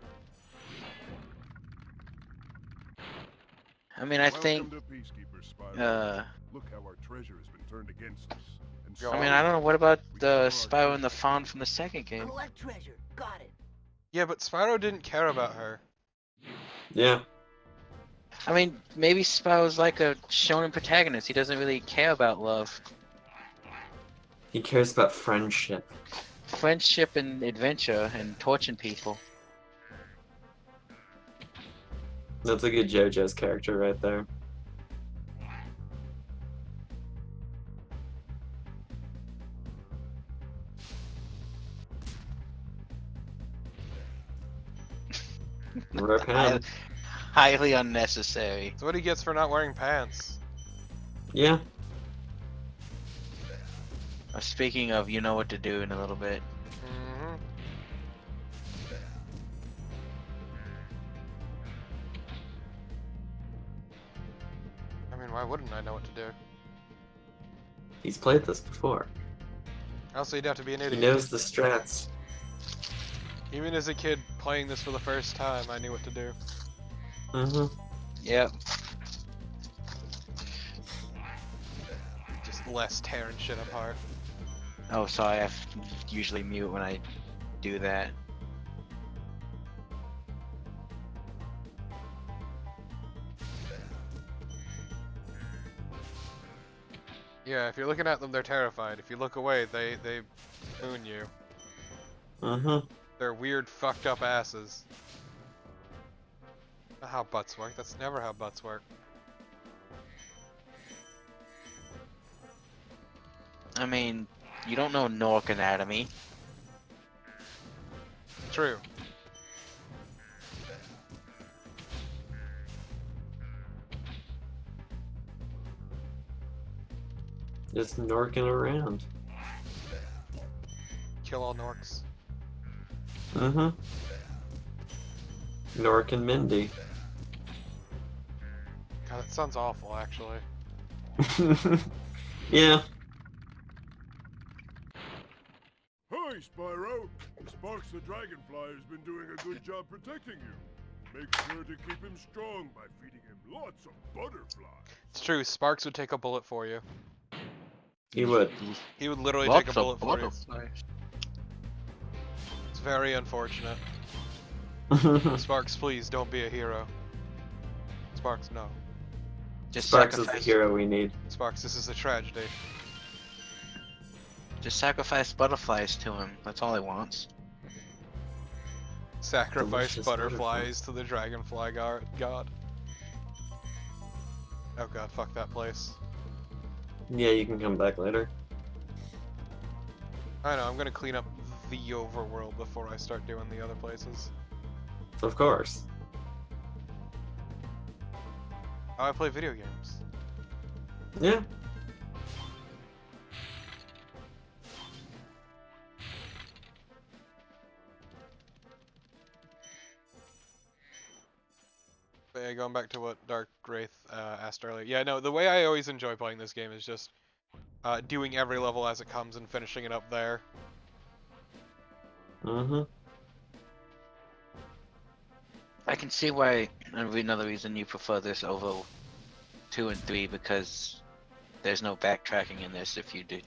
I think, Welcome to Peacekeepers, Spyro. uh, Look how our treasure has been turned against us. And Go I on. mean, I don't know, what about we the can Spyro and the Fawn from the second game? Collect treasure. Got it. Yeah, but Spyro didn't care about her. Yeah. I mean, maybe Spyro's like a shonen protagonist. He doesn't really care about love. He cares about friendship. Friendship and adventure and torching people. That's a good JoJo's character right there. Rip him. Highly unnecessary. That's what he gets for not wearing pants. Yeah. Speaking of, you know what to do in a little bit. Mm-hmm. I mean, why wouldn't I know what to do? He's played this before. Also, you'd have to be an He idiot. knows the strats. Even as a kid playing this for the first time, I knew what to do. Mm-hmm. Yep. Just less tearing shit apart. Oh, sorry, I usually mute when I do that. Yeah, if you're looking at them, they're terrified. If you look away, they moon you. Mm-hmm. They're weird, fucked up asses. Not how butts work. That's never how butts work. I mean, you don't know Nork anatomy. True. Just norking around. Kill all Norks. Mm-hmm. Nork and Mindy. God, that sounds awful, actually. Yeah. Hi, Spyro! Sparks the Dragonfly has been doing a good job protecting you. Make sure to keep him strong by feeding him lots of butterflies. It's true, Sparks would take a bullet for you. He would. He would literally Lots take a bullet of for you. butterflies. It's very unfortunate. Sparks, please, don't be a hero. Sparks, no. Just Sparks is the sacrifice, hero we need. Sparks, this is a tragedy. just sacrifice butterflies to him. That's all he wants. Sacrifice Delicious butterflies to the dragonfly god. Oh god, fuck that place. Yeah, you can come back later. I know, I'm gonna clean up the overworld before I start doing the other places. Of course. How I play video games. Yeah. But yeah, going back to what Dark Wraith asked earlier. Yeah, no, the way I always enjoy playing this game is just doing every level as it comes and finishing it up there. Mm-hmm. I can see why another reason you prefer this over 2 and 3, because there's no backtracking in this if you do.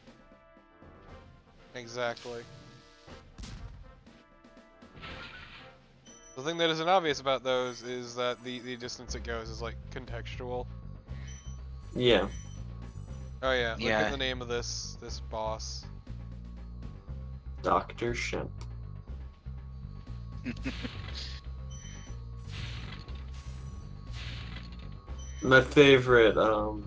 Exactly. The thing that isn't obvious about those is that the distance it goes is like contextual. Yeah. Oh yeah, look Yeah. at the name of this boss. Dr. Shemp. My favorite of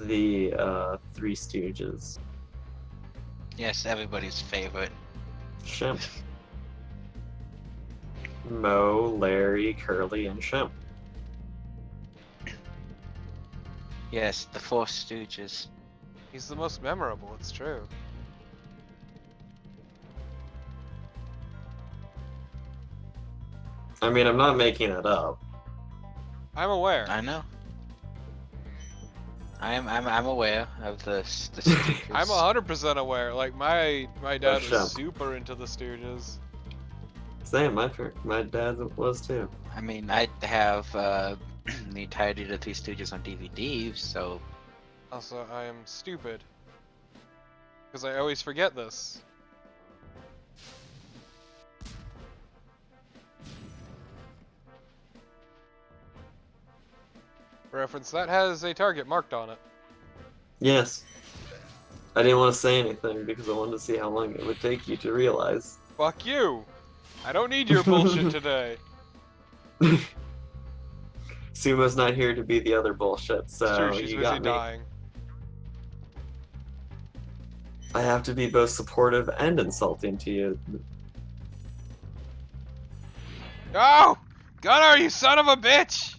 the Three Stooges. Yes, everybody's favorite. Shemp. Moe, Larry, Curly, and Shemp. Yes, the Four Stooges. He's the most memorable, it's true. I mean, I'm not making it up. I'm aware. I know. I'm aware of the Stooges. I'm 100% aware. Like my dad shut. was super into the Stooges. Same, my dad was too. I mean, I have the entirety of the Three Stooges on DVD, so Also, I am stupid. Because I always forget this. Reference, that has a target marked on it. Yes. I didn't want to say anything because I wanted to see how long it would take you to realize. Fuck you! I don't need your bullshit today. Sumo's not here to be the other bullshit, so It's true, she's you busy got me. dying. I have to be both supportive and insulting to you. Oh! Gunnar, you son of a bitch!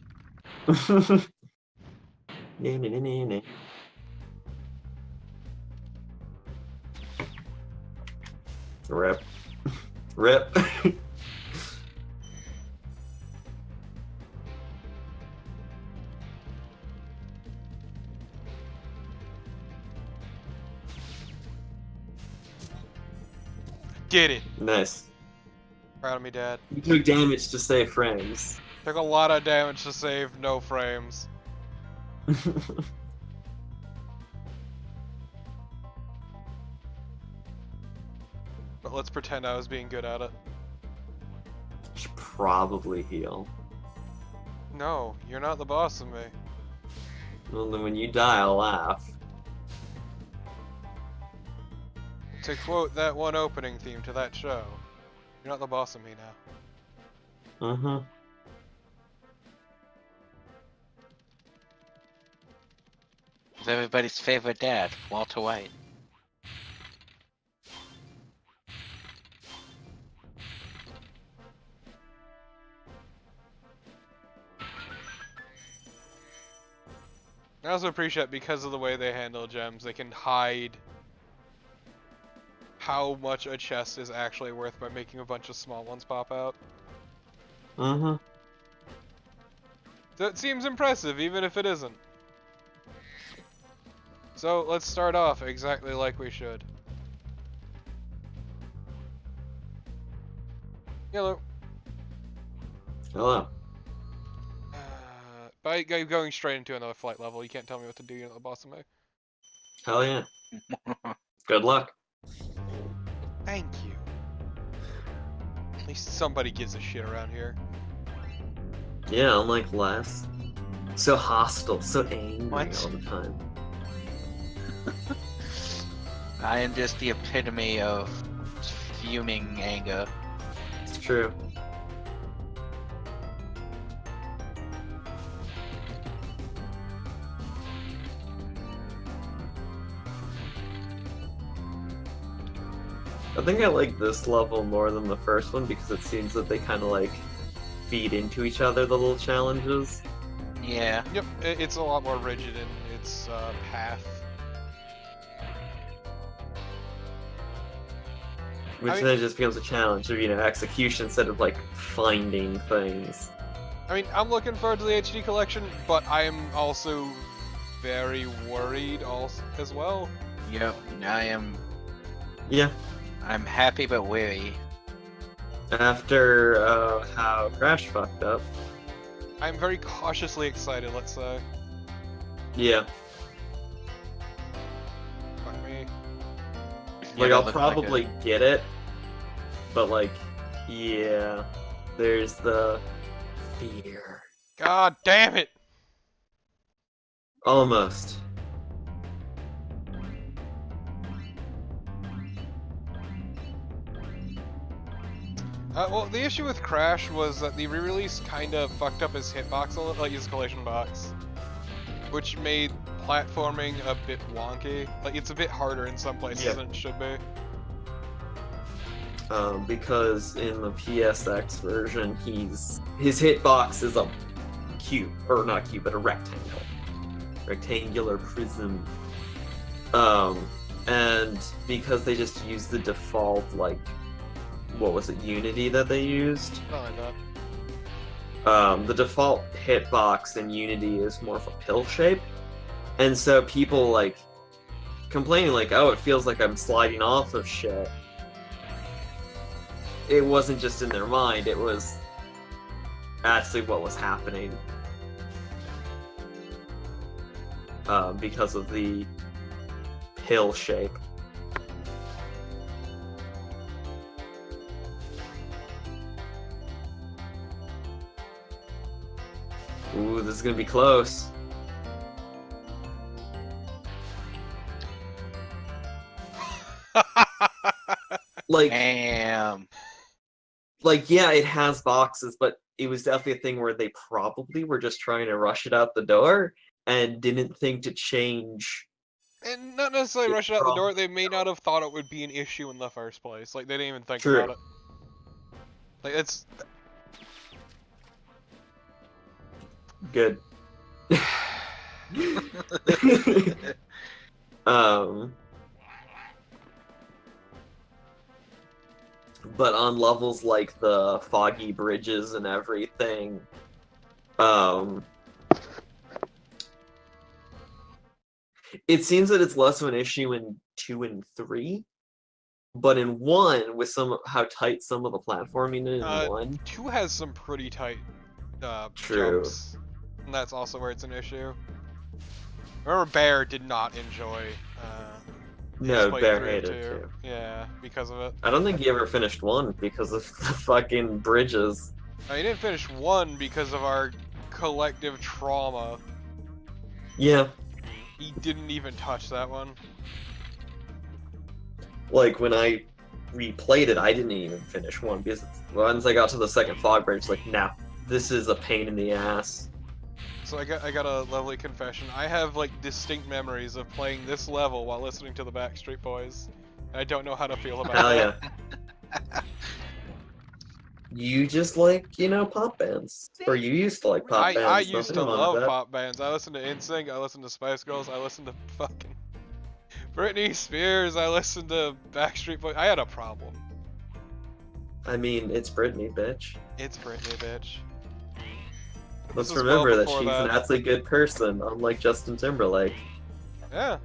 Rip. Rip. Did it. Nice. Proud of me, Dad. You took damage to save frames. Took a lot of damage to save no frames. But let's pretend I was being good at it. Should probably heal. No, you're not the boss of me. Well, then when you die, I'll laugh. To quote that one opening theme to that show, you're not the boss of me now. Uh-huh. it's everybody's favorite dad, Walter White. I also appreciate because of the way they handle gems, they can hide how much a chest is actually worth by making a bunch of small ones pop out. Uh-huh. So it seems impressive, even if it isn't. So let's start off exactly like we should. Hello. Hello. By going straight into another flight level, you can't tell me what to do, you're not the boss of me. Hell yeah. Good luck. Thank you. At least somebody gives a shit around here. Yeah, unlike last. So hostile, so angry What? all the time. I am just the epitome of fuming anger. It's true. I think I like this level more than the first one because it seems that they kind of like feed into each other, the little challenges. Yeah. Yep, it's a lot more rigid in its path. Which then just becomes a challenge of, execution instead of like finding things. I mean, I'm looking forward to the HD collection, but I am also very worried as well. Yep. I am. Yeah. I'm happy but weary. After how Crash fucked up. I'm very cautiously excited, let's say. Yeah. Fuck me. Like, Yeah, I'll that probably get it, but like, yeah, there's the fear. God damn it! Almost. Well, the issue with Crash was that the re-release kind of fucked up his hitbox a little, like his collision box, which made platforming a bit wonky. Like, it's a bit harder in some places than it should be. Because in the PSX version, his hitbox is a cube, or not a cube, but a rectangle. Rectangular prism. And because they just used the default, like, what was it, Unity that they used? Not like that. the default hitbox in Unity is more of a pill shape, and so people like complaining like, "Oh, it feels like I'm sliding off of shit." It wasn't just in their mind; it was actually what was happening because of the pill shape. Ooh, this is gonna be close. Like, Damn. like, yeah, it has boxes, but it was definitely a thing where they probably were just trying to rush it out the door and didn't think to change. And not necessarily It's rush it out the door, probably they may not have thought it would be an issue in the first place. Like, they didn't even think True. about it. Like, it's... Good. um, but on levels like the foggy bridges and everything, it seems that it's less of an issue in 2 and 3, but in 1, with how tight some of the platforming is in 1. 2 has some pretty tight True. jumps. And that's also where it's an issue. Remember, Bear did not enjoy No, his Bear playthrough hated of 2. too. Yeah, because of it. I don't think he ever finished 1 because of the fucking bridges. He didn't finish 1 because of our collective trauma. Yeah. He didn't even touch that one. Like, when I replayed it, I didn't even finish 1 because once I got to the second fog bridge, like, nah, this is a pain in the ass. So I got a lovely confession. I have like distinct memories of playing this level while listening to the Backstreet Boys. I don't know how to feel about Hell that. yeah. You just like, pop bands. Or you used to like pop bands. I used Nothing to wrong with love that. pop bands. I listened to NSYNC, I listened to Spice Girls, I listened to fucking Britney Spears, I listened to Backstreet Boys. I had a problem. I mean, it's Britney, bitch. It's Britney, bitch. Let's This was remember well that before she's an that. absolutely good person, unlike Justin Timberlake. Yeah.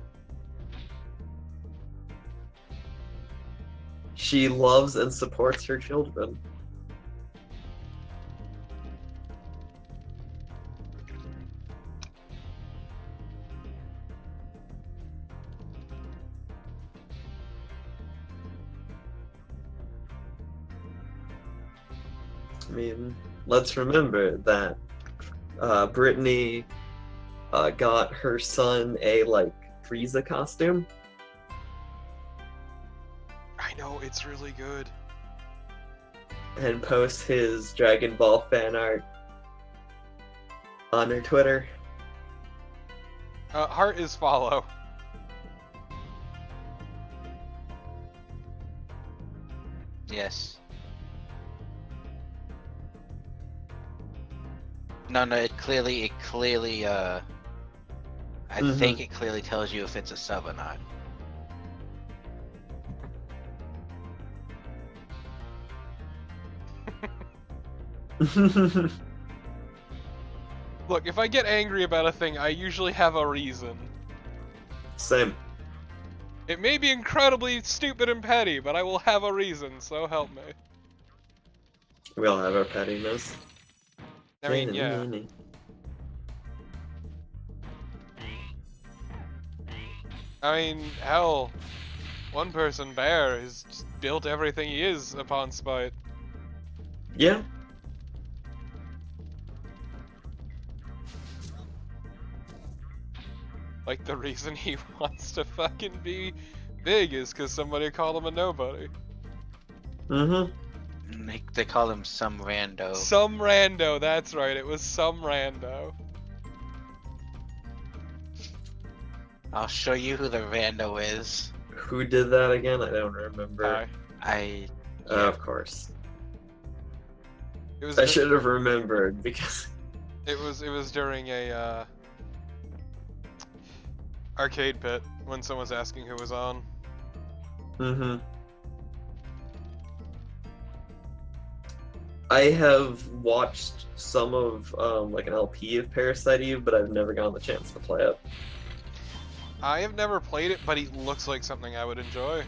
She loves and supports her children. I mean, let's remember that Brittany got her son a, Frieza costume. I know, it's really good. And posts his Dragon Ball fan art on her Twitter. Heart is follow. Yes. No, it clearly, I think it clearly tells you if it's a sub or not. Look, if I get angry about a thing, I usually have a reason. Same. It may be incredibly stupid and petty, but I will have a reason, so help me. We all have our pettiness. I mean, yeah. I mean, hell, one person, Bear, has just built everything he is upon spite. Yeah. Like, the reason he wants to fucking be big is because somebody called him a nobody. They call him some rando. Some rando, that's right, it was some rando. I'll show you who the rando is. Who did that again? I don't remember. I Of course. It was I should have remembered because it was during a arcade pit when someone was asking who was on. I have watched some of like an LP of Parasite Eve, but I've never gotten the chance to play it. I have never played it, but it looks like something I would enjoy.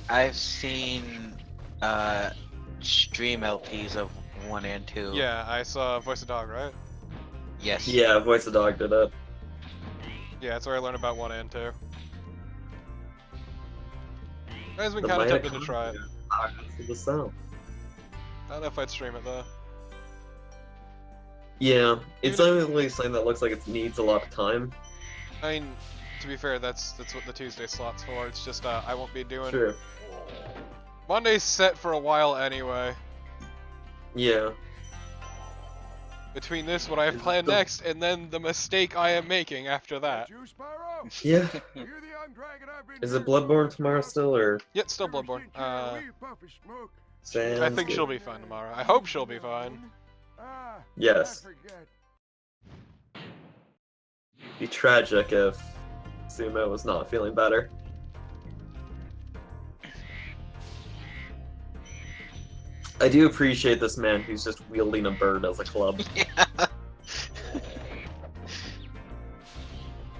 I've seen stream LPs of 1 and 2. Yeah, I saw Voice of Dog, right? Yes. Yeah, Voice of Dog did it. Yeah, that's where I learned about 1 and 2. I've been The kind of tempted to mitochondria try it. are the cell. I don't know if I'd stream it though. Yeah, it's only something that looks like it needs a lot of time. I mean, to be fair, that's what the Tuesday slot's for. It's just I won't be doing True. Monday's set for a while anyway. Yeah. Between this, what I have planned next, and then the mistake I am making after that. You, Spyro? Yeah. You're the young dragon I've been Is it here for a Bloodborne long tomorrow time. still, or? Yeah, it's still Ever Bloodborne. since you're a wee puff of smoke, I think Sounds she'll good. be fine tomorrow. I hope she'll be fine. Ah, Yes. I forget. Be tragic if Sumo was not feeling better. I do appreciate this man who's just wielding a bird as a club.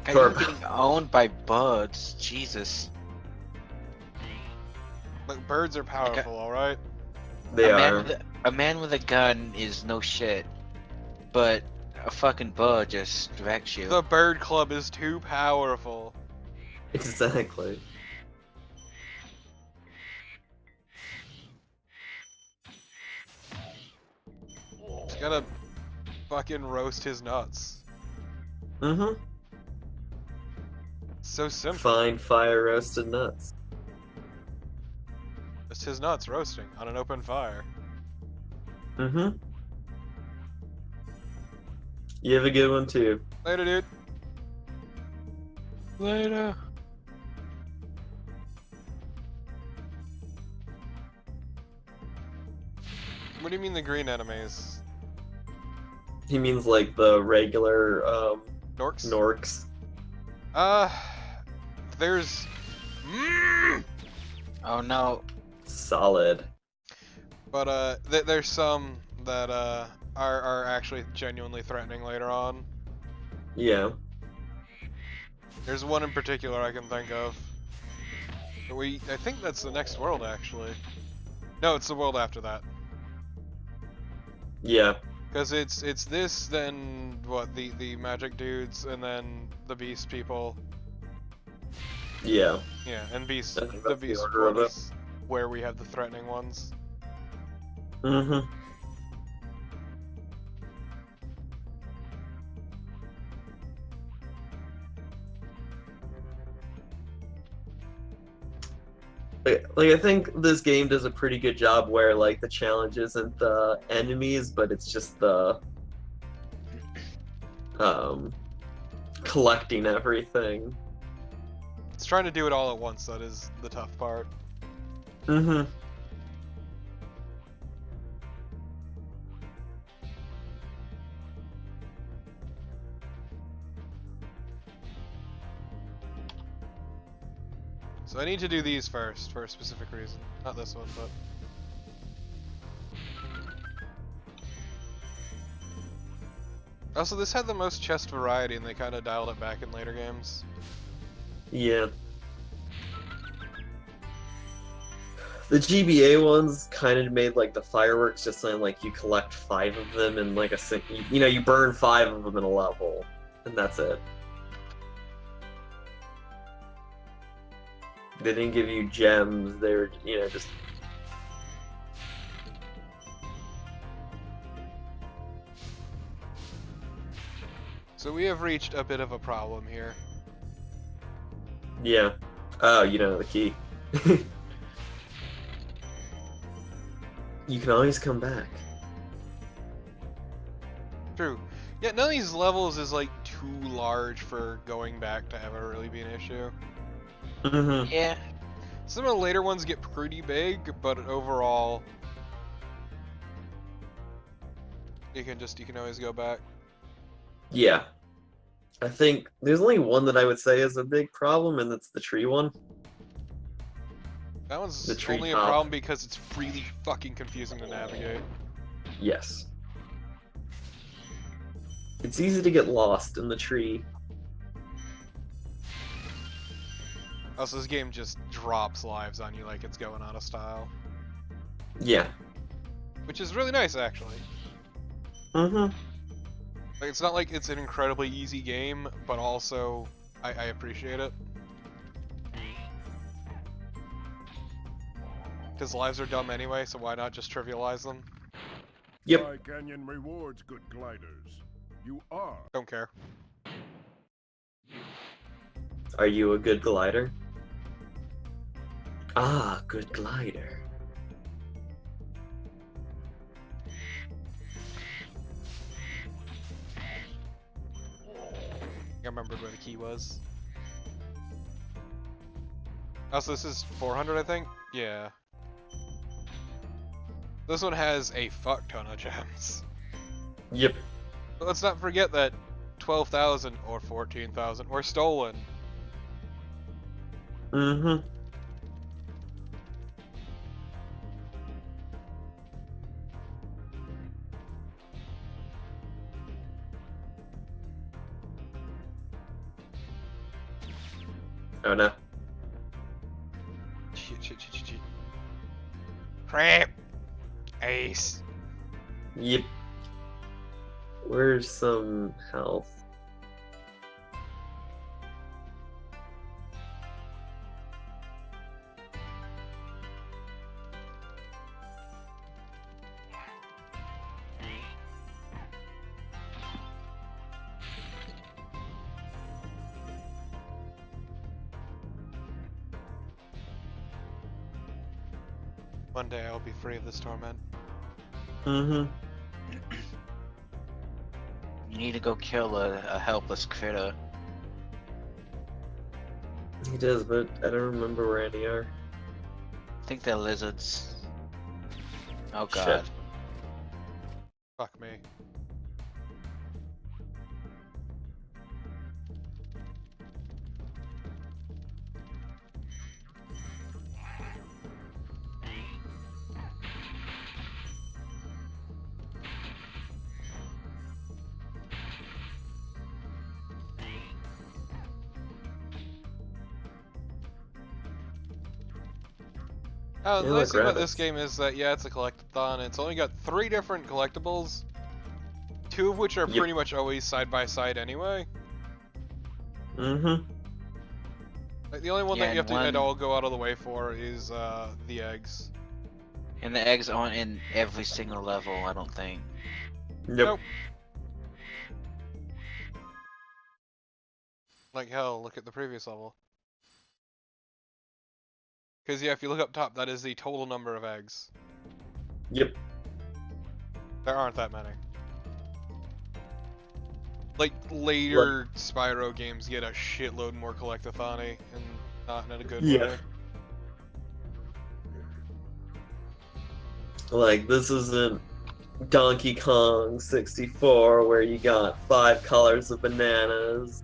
Are Sure. you getting owned by bugs? Jesus. Look, birds are powerful, alright? They a man are. with a man with a gun is no shit, but a fucking bug just wrecks you. The bird club is too powerful. Exactly. Just gotta fucking roast his nuts. Mm-hmm. So simple. Fine fire roasted nuts. Just his nuts roasting on an open fire. Mm-hmm. You have a good one too. Later, dude. Later. What do you mean the green enemies? He means like the regular Norks? Norks. There's... Oh no. Solid. But, there's some that, are actually genuinely threatening later on. Yeah. There's one in particular I can think of. I think that's the next world, actually. No, it's the world after that. Yeah. Because it's this, then, what, the magic dudes, and then the beast people. Yeah. Yeah, and beast, I think the that's the beast order of one it. is where we have the threatening ones. Mm-hmm. Like I think this game does a pretty good job where like the challenge isn't the enemies, but it's just the collecting everything. It's trying to do it all at once that is the tough part. Mm-hmm. So I need to do these first for a specific reason. Not this one, but... Also, this had the most chest variety and they kind of dialed it back in later games. Yeah. The GBA ones kind of made like the fireworks just saying like you collect 5 of them in like you burn 5 of them in a level, and that's it. They didn't give you gems. They were, just. So we have reached a bit of a problem here. Yeah. Oh, you don't know the key. You can always come back. True. Yeah, none of these levels is like too large for going back to ever really be an issue. Mm-hmm. Yeah. Some of the later ones get pretty big, but overall, you can always go back. Yeah. I think there's only one that I would say is a big problem, and that's the tree one. That one's The tree only a top. problem because it's really fucking confusing to navigate. Yes. It's easy to get lost in the tree. Also, this game just drops lives on you like it's going out of style. Yeah. Which is really nice, actually. Mm-hmm. Like, it's not like it's an incredibly easy game, but also, I appreciate it. Because lives are dumb anyway, so why not just trivialize them? Yep. Sky Canyon rewards good gliders. You are. Don't care. Are you a good glider? Ah, good glider. I remembered where the key was. Also, this is 400, I think? Yeah. This one has a fuck ton of gems. Yep. But let's not forget that 12,000 or 14,000 were stolen. Mm-hmm. Oh no. Shit. Crap! Ace. Yep. Where's some health? One day I'll be free of this torment. Mm-hmm. You need to go kill a helpless critter. He does, but I don't remember where any are. I think they're lizards. Oh Shit. god. Fuck me. Yeah, The like nice thing about rabbits. this game is that, yeah, it's a collectathon. It's only got 3 different collectibles, 2 of which are Yep. pretty much always side by side anyway. Mm-hmm. Like, the only one Yeah, that you have and to at one- all go out of the way for is the eggs. And the eggs aren't in every single level, I don't think. Yep. Nope. Like hell, look at the previous level. Because yeah, if you look up top, that is the total number of eggs. Yep. There aren't that many. Like, later Spyro games get a shitload more collectathon-y, and not in a good Yeah. way. Like, this isn't Donkey Kong 64 where you got 5 colors of bananas,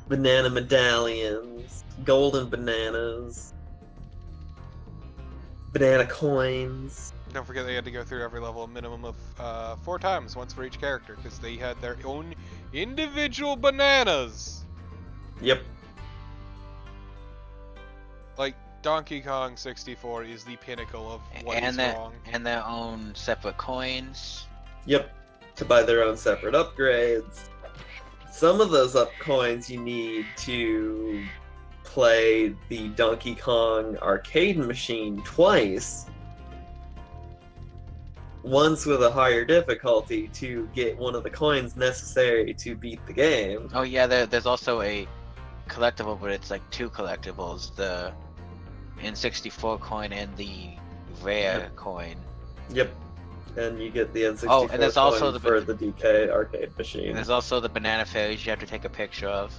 banana medallions, golden bananas, banana coins. Don't forget they had to go through every level a minimum of 4 times, once for each character, because they had their own individual bananas! Yep. Like, Donkey Kong 64 is the pinnacle of what is wrong. And their own separate coins. Yep. To buy their own separate upgrades. Some of those up coins you need to play the Donkey Kong arcade machine twice. Once with a higher difficulty to get one of the coins necessary to beat the game. Oh yeah, there's also a collectible, but it's like 2 collectibles. The N64 coin and the rare coin. Yep. And you get the N64 Oh, and there's also coin the for the DK arcade machine. And there's also the banana fairies you have to take a picture of.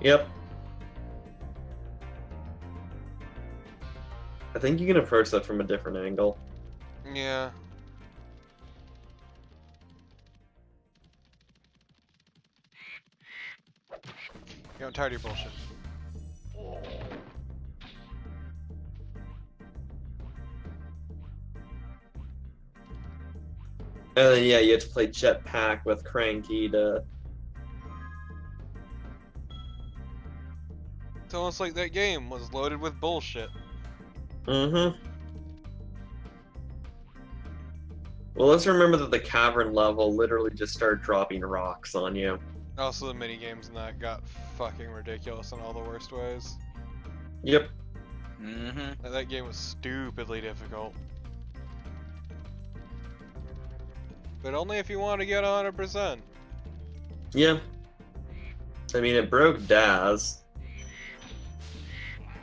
Yep. I think you can approach that from a different angle. Yeah. Yo, I'm tired of your bullshit. And then, yeah, you have to play Jetpack with Cranky to... It's almost like that game was loaded with bullshit. Mm-hmm. Well, let's remember that the cavern level literally just started dropping rocks on you. Also, the mini games in that got fucking ridiculous in all the worst ways. Yep. Mm-hmm. That game was stupidly difficult. But only if you want to get 100%. Yeah. I mean, it broke Daz.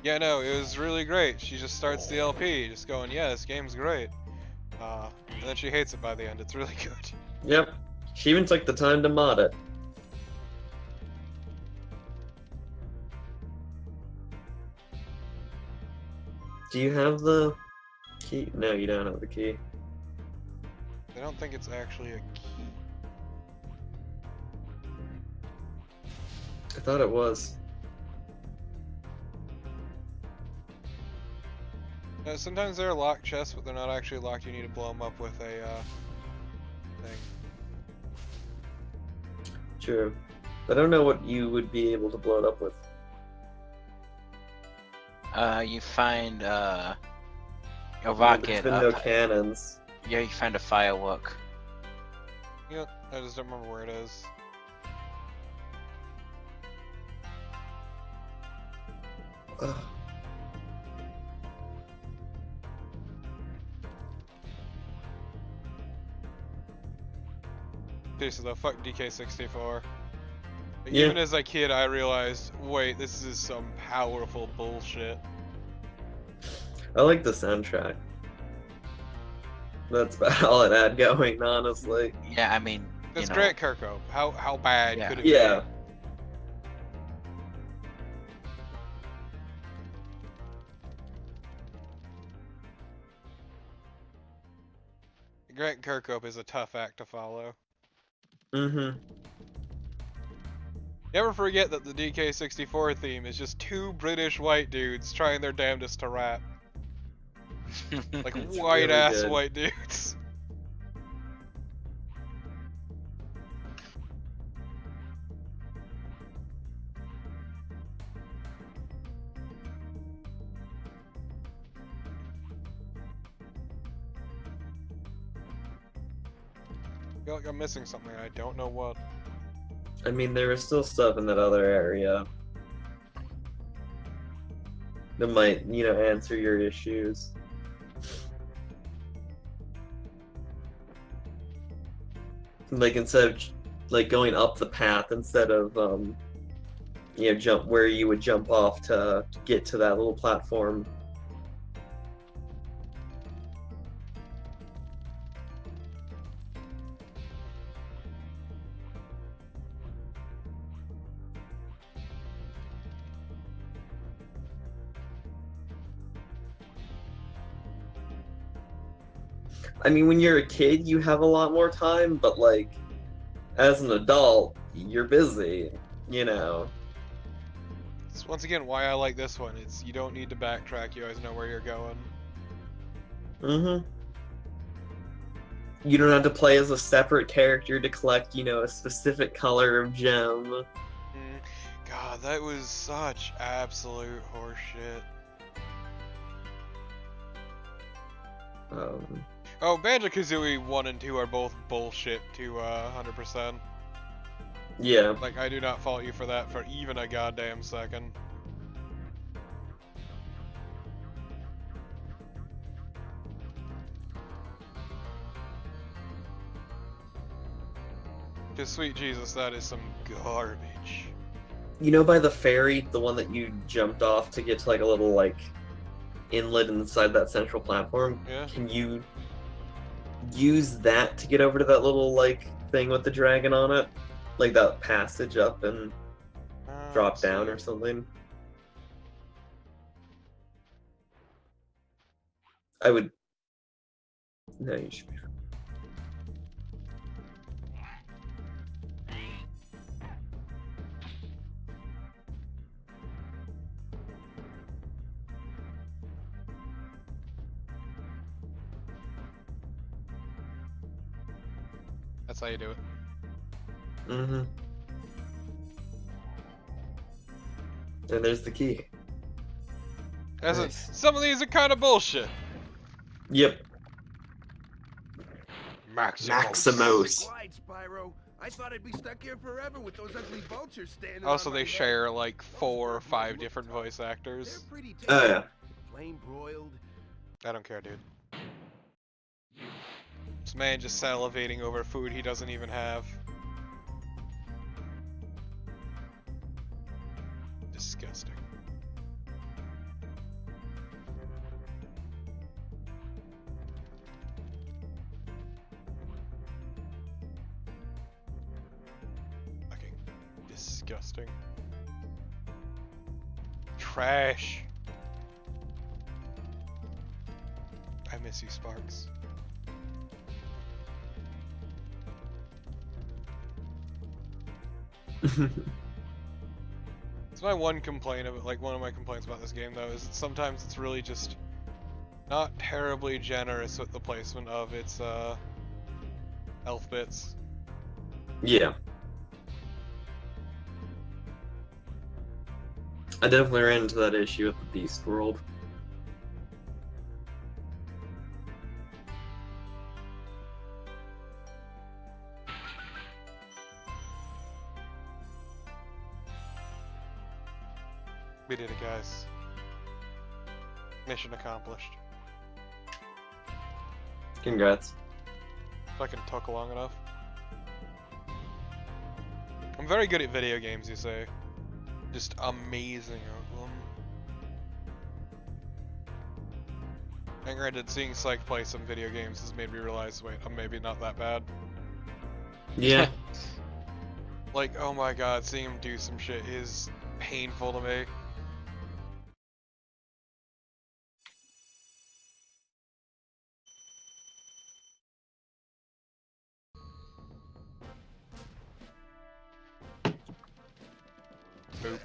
Yeah, no, it was really great. She just starts the LP, just going, yeah, this game's great. And then she hates it by the end. It's really good. Yep. She even took the time to mod it. Do you have the key? No, you don't have the key. I don't think it's actually a key. I thought it was. Sometimes they're locked chests, but they're not actually locked. You need to blow them up with a thing. True. I don't know what you would be able to blow it up with. You find a There's rocket. been no cannons. Yeah, you find a firework. Yeah, I just don't remember where it is. Ugh. Seriously though, fuck DK64. Yeah. Even as a kid, I realized, wait, this is some powerful bullshit. I like the soundtrack. That's about all it had going, honestly. Yeah, I mean, That's you know, Grant Kirkhope. How bad Yeah. could it Yeah. be? Grant Kirkhope is a tough act to follow. Mm-hmm. Never forget that the DK64 theme is just two British white dudes trying their damnedest to rap. Like It's white really ass good. white dudes. I feel like I'm missing something. I don't know what. I mean, there is still stuff in that other area that might, you know, answer your issues. Like instead of like going up the path instead of you know, jump where you would jump off to get to that little platform. I mean, when you're a kid, you have a lot more time, but like, as an adult, you're busy, you know. It's once again why I like this one. It's you don't need to backtrack. You always know where you're going. Mm-hmm. You don't have to play as a separate character to collect, you know, a specific color of gem. God, that was such absolute horseshit. Oh, Banjo-Kazooie 1 and 2 are both bullshit to 100%. Yeah. Like, I do not fault you for that for even a goddamn second. Because, sweet Jesus, that is some garbage. You know, by the ferry, the one that you jumped off to get to like a little like inlet inside that central platform, Yeah. can you use that to get over to that little like thing with the dragon on it? Like that passage up and drop Let's down see. or something? I would... No, you should be... That's how you do it. Mm-hmm. And there's the key. Nice. Some of these are kind of bullshit. Yep. Maximos. Glide, Spyro. I thought I'd be stuck here forever with those ugly vultures standing Also, on they my share like 4 or 5 different voice actors. They're pretty Oh yeah. Plain broiled. I don't care, dude. This man just salivating over food he doesn't even have. Disgusting. Fucking disgusting. Trash. I miss you, Sparks. It's my one complaint of it, like one of my complaints about this game though, is that sometimes it's really just not terribly generous with the placement of its health bits. Yeah. I definitely ran into that issue with the Beast World. We did it, guys. Mission accomplished. Congrats. Fucking took long enough. I'm very good at video games, you say. Just amazing at them. And granted, seeing Psych play some video games has made me realize, wait, I'm maybe not that bad. Yeah. Like, oh my god, seeing him do some shit is painful to me. Boop.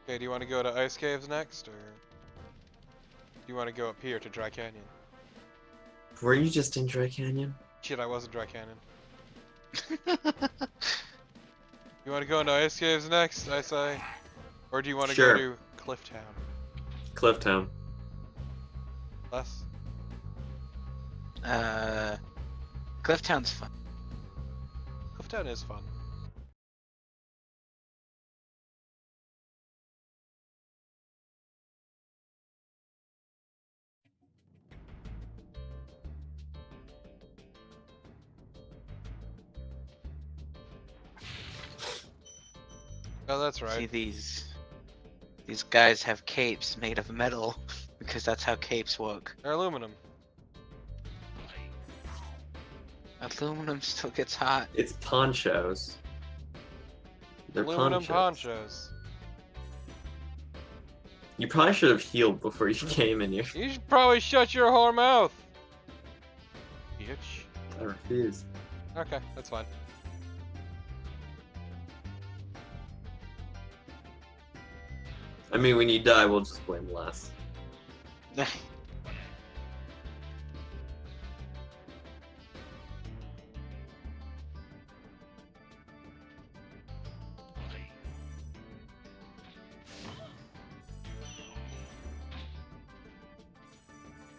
Okay, do you want to go to Ice Caves next, or do you want to go up here to Dry Canyon? Were you just in Dry Canyon? Shit, I was in Dry Canyon. You want to go into Ice Caves next, I say? Or do you want to Sure. go to Clifftown? Clifftown. Les? Clifftown's fun. Clifftown is fun. Oh, that's right. See these guys have capes made of metal because that's how capes work. They're aluminum. Aluminum still gets hot. It's ponchos. They're Aluminum ponchos. ponchos. You probably should have healed before you came in here. You should probably shut your whore mouth. Bitch. I refuse. Okay, that's fine. I mean, when you die, we'll just blame Les.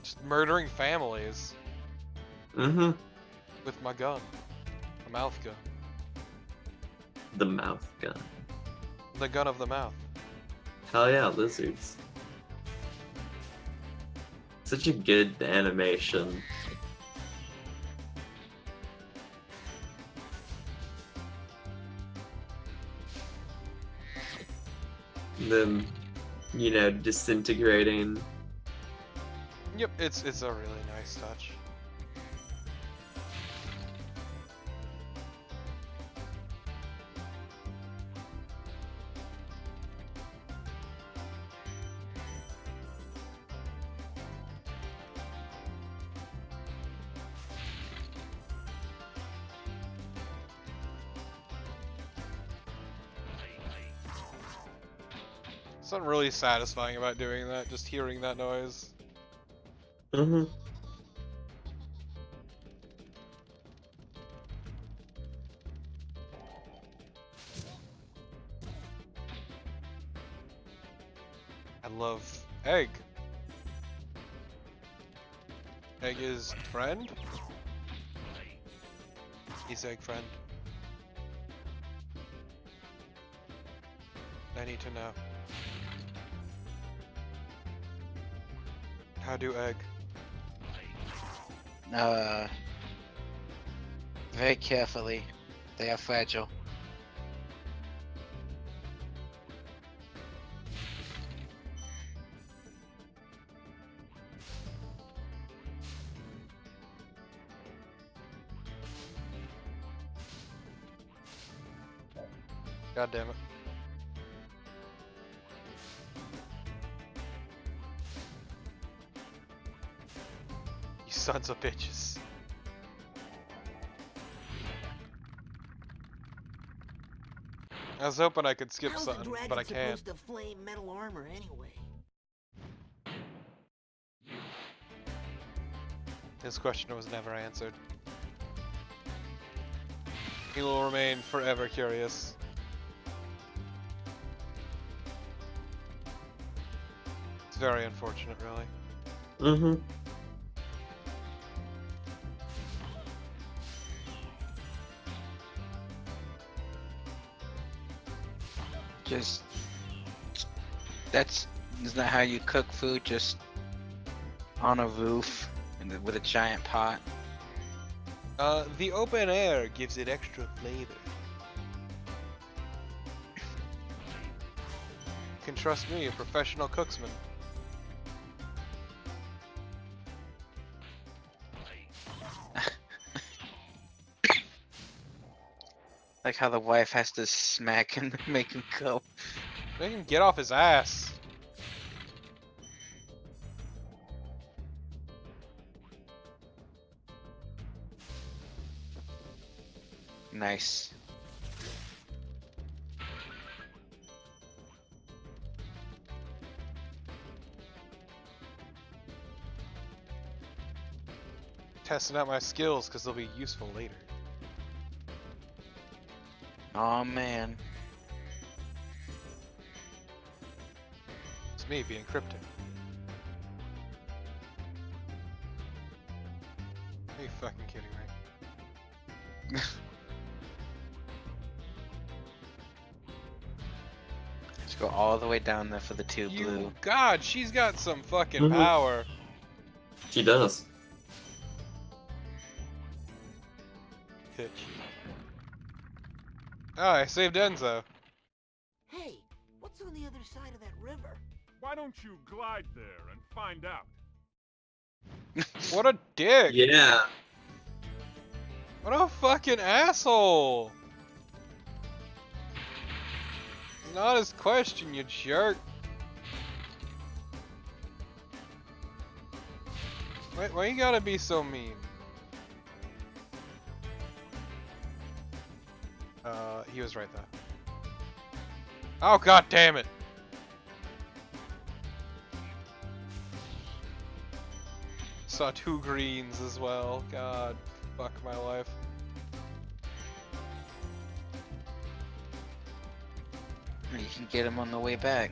Just murdering families Mm-hmm. with my gun. A mouth gun. The mouth gun. The gun of the mouth. Hell yeah, lizards. Such a good animation. Them, you know, disintegrating. Yep, it's a really nice touch. Something really satisfying about doing that, just hearing that noise. Mm-hmm. I love Egg. Egg is friend? He's Egg friend. I need to know. How do Egg? Very carefully. They are fragile. God damn it. You sons of bitches. I was hoping I could skip How's something, a dragon but I can't. supposed to flame metal armor anyway? His question was never answered. He will remain forever curious. It's very unfortunate, really. Mm-hmm. Just that's isn't that how you cook food? Just on a roof and with a giant pot. The open air gives it extra flavor. You can trust me, a professional cooksman. Like how the wife has to smack him to make him go. Make him get off his ass. Nice. Testing out my skills because they'll be useful later. Oh man. It's me being cryptic. Are you fucking kidding me? Let's go all the way down there for the two You blue. God, she's got some fucking Mhm. power. She does. Bitch. Oh, I saved Enzo. Hey, what's on the other side of that river? Why don't you glide there and find out? What a dick. Yeah. What a fucking asshole. It's not his question, you jerk. Why you gotta be so mean? He was right though. Oh god damn it! Saw two greens as well. God, fuck my life. You can get him on the way back.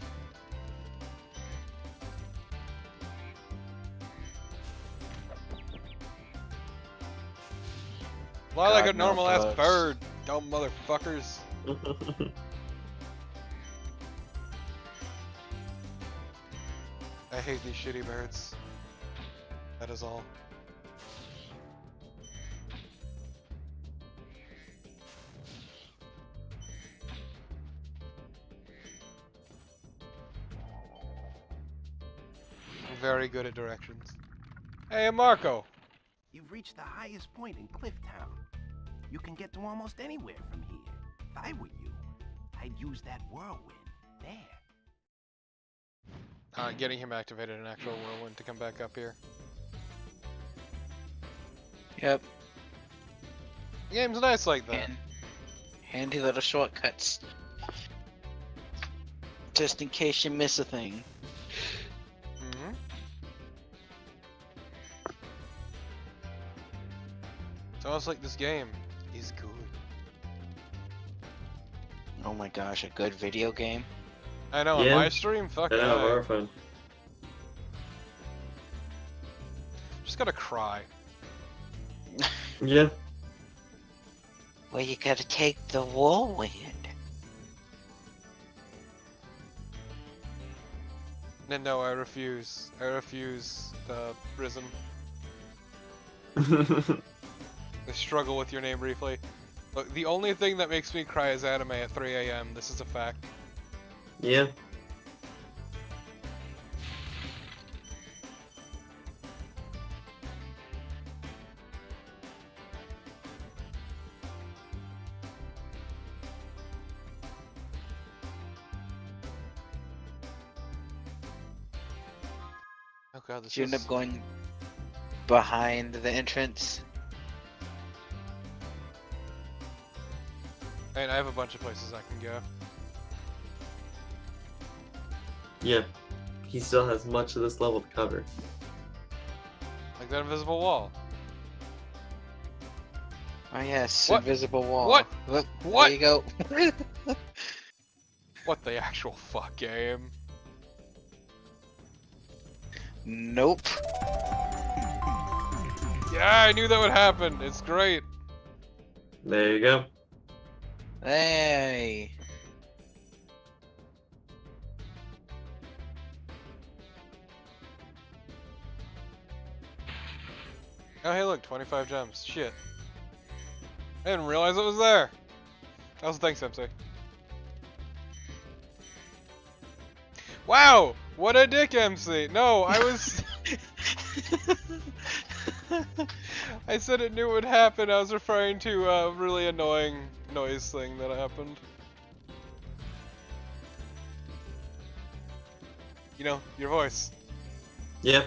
Fly like a God, no normal ass bugs. bird, dumb motherfuckers. I hate these shitty birds. That is all. Very good at directions. Hey, Marco. You've reached the highest point in Clifftown. You can get to almost anywhere from here. If I were you, I'd use that whirlwind there. Getting him activated an actual whirlwind to come back up here. Yep. The game's nice like that. Handy little shortcuts. Just in case you miss a thing. Mm-hmm. It's almost like this game is good. Oh my gosh, a good video game. I know, on Yeah. my stream? Fuck I know, that. horrifying. Just gotta cry. Yeah. Well, you gotta take the whirlwind. No, I refuse. I refuse, Risen. I struggle with your name briefly. Look, the only thing that makes me cry is anime at 3 AM. This is a fact. Yeah. Oh god, this Did you end is... up going behind the entrance? And I have a bunch of places I can go. Yeah. He still has much of this level to cover. Like that invisible wall. Oh yes, What? invisible wall. What? Look, What? there you go. What the actual fuck game? Nope. Yeah, I knew that would happen. It's great. There you go. Hey. Oh hey look, 25 gems. Shit. I didn't realize it was there. Also, thanks, MC. Wow! What a dick, MC! No, I was... I said it knew it would happen. I was referring to a really annoying noise thing that happened. You know, your voice. Yeah.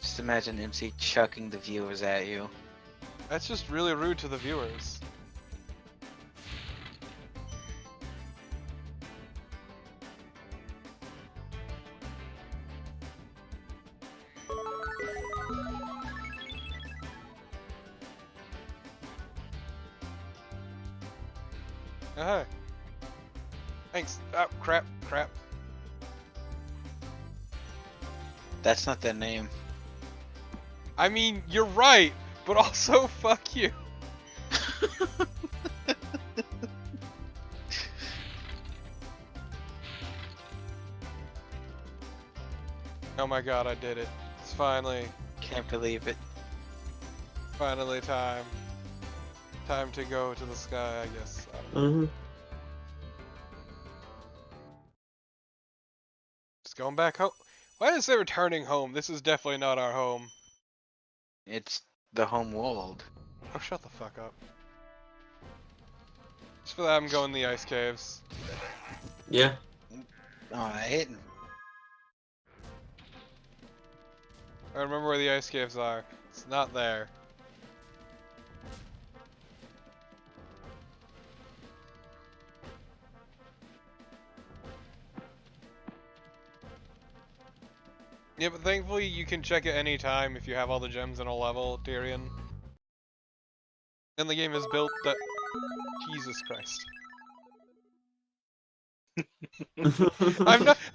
Just imagine MC chucking the viewers at you. That's just really rude to the viewers. Oh, hey. Thanks. Oh, crap, crap. That's not their name. I mean, you're right, but also fuck you. Oh my god, I did it. It's finally Can't believe it. time. Time to go to the sky, I guess. I don't know. Mm-hmm. Just going back home. Why did it say returning home? This is definitely not our home. It's the home world. Oh, shut the fuck up. Just for that, I'm going the ice caves. Yeah. Alright. I remember where the ice caves are. It's not there. Yeah, but thankfully you can check it any time if you have all the gems in a level, Tyrion. And the game is built that... Jesus Christ.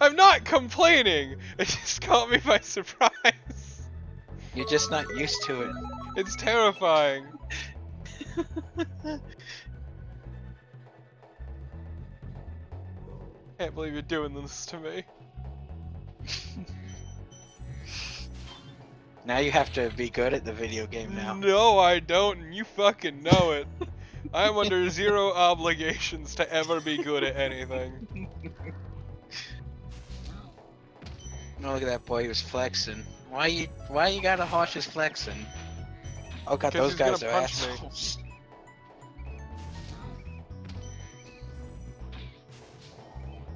I'm not complaining! It just caught me by surprise! You're just not used to it. It's terrifying! Can't believe you're doing this to me. Now you have to be good at the video game now. No, I don't, and you fucking know it. I'm under zero obligations to ever be good at anything. Oh, look at that boy, he was flexing. Why you gotta harsh his flexing? Oh god, 'Cause those he's guys gonna are punch me. assholes.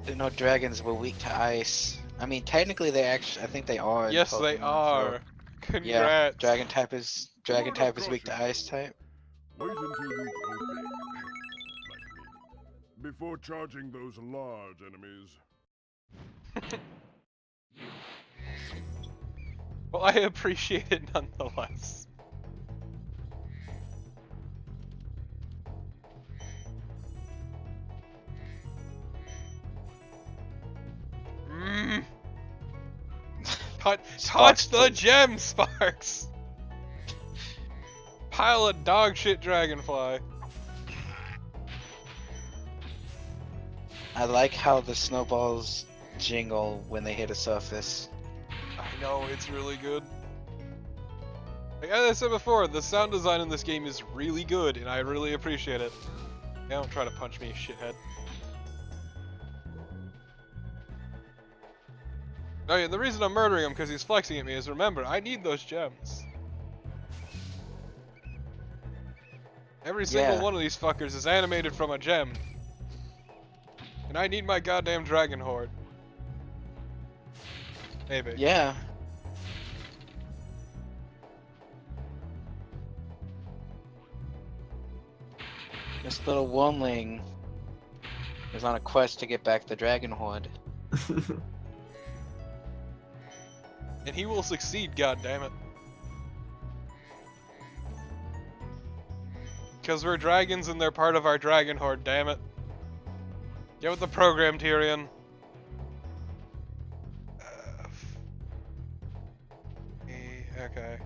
Didn't know dragons were weak to ice. I mean, technically they actually, I think they are. In Yes, they Pokemon, are. so- Congrats. Yeah, dragon type is weak to ice type. Wait until you grow big, like me, before charging those large enemies. Well, I appreciate it nonetheless. Mmm. Touch the gem, Sparks! Pile of dog shit dragonfly. I like how the snowballs jingle when they hit a surface. I know, it's really good. Like as I said before, the sound design in this game is really good, and I really appreciate it. Yeah, don't try to punch me, shithead. Oh yeah, the reason I'm murdering him because he's flexing at me is, remember, I need those gems. Every single one of these fuckers is animated from a gem. And I need my goddamn dragon horde. Maybe. Yeah. This little wormling is on a quest to get back the dragon horde. And he will succeed, goddammit. Because we're dragons and they're part of our dragon horde, damn it. Get with the program, Tyrion. Okay.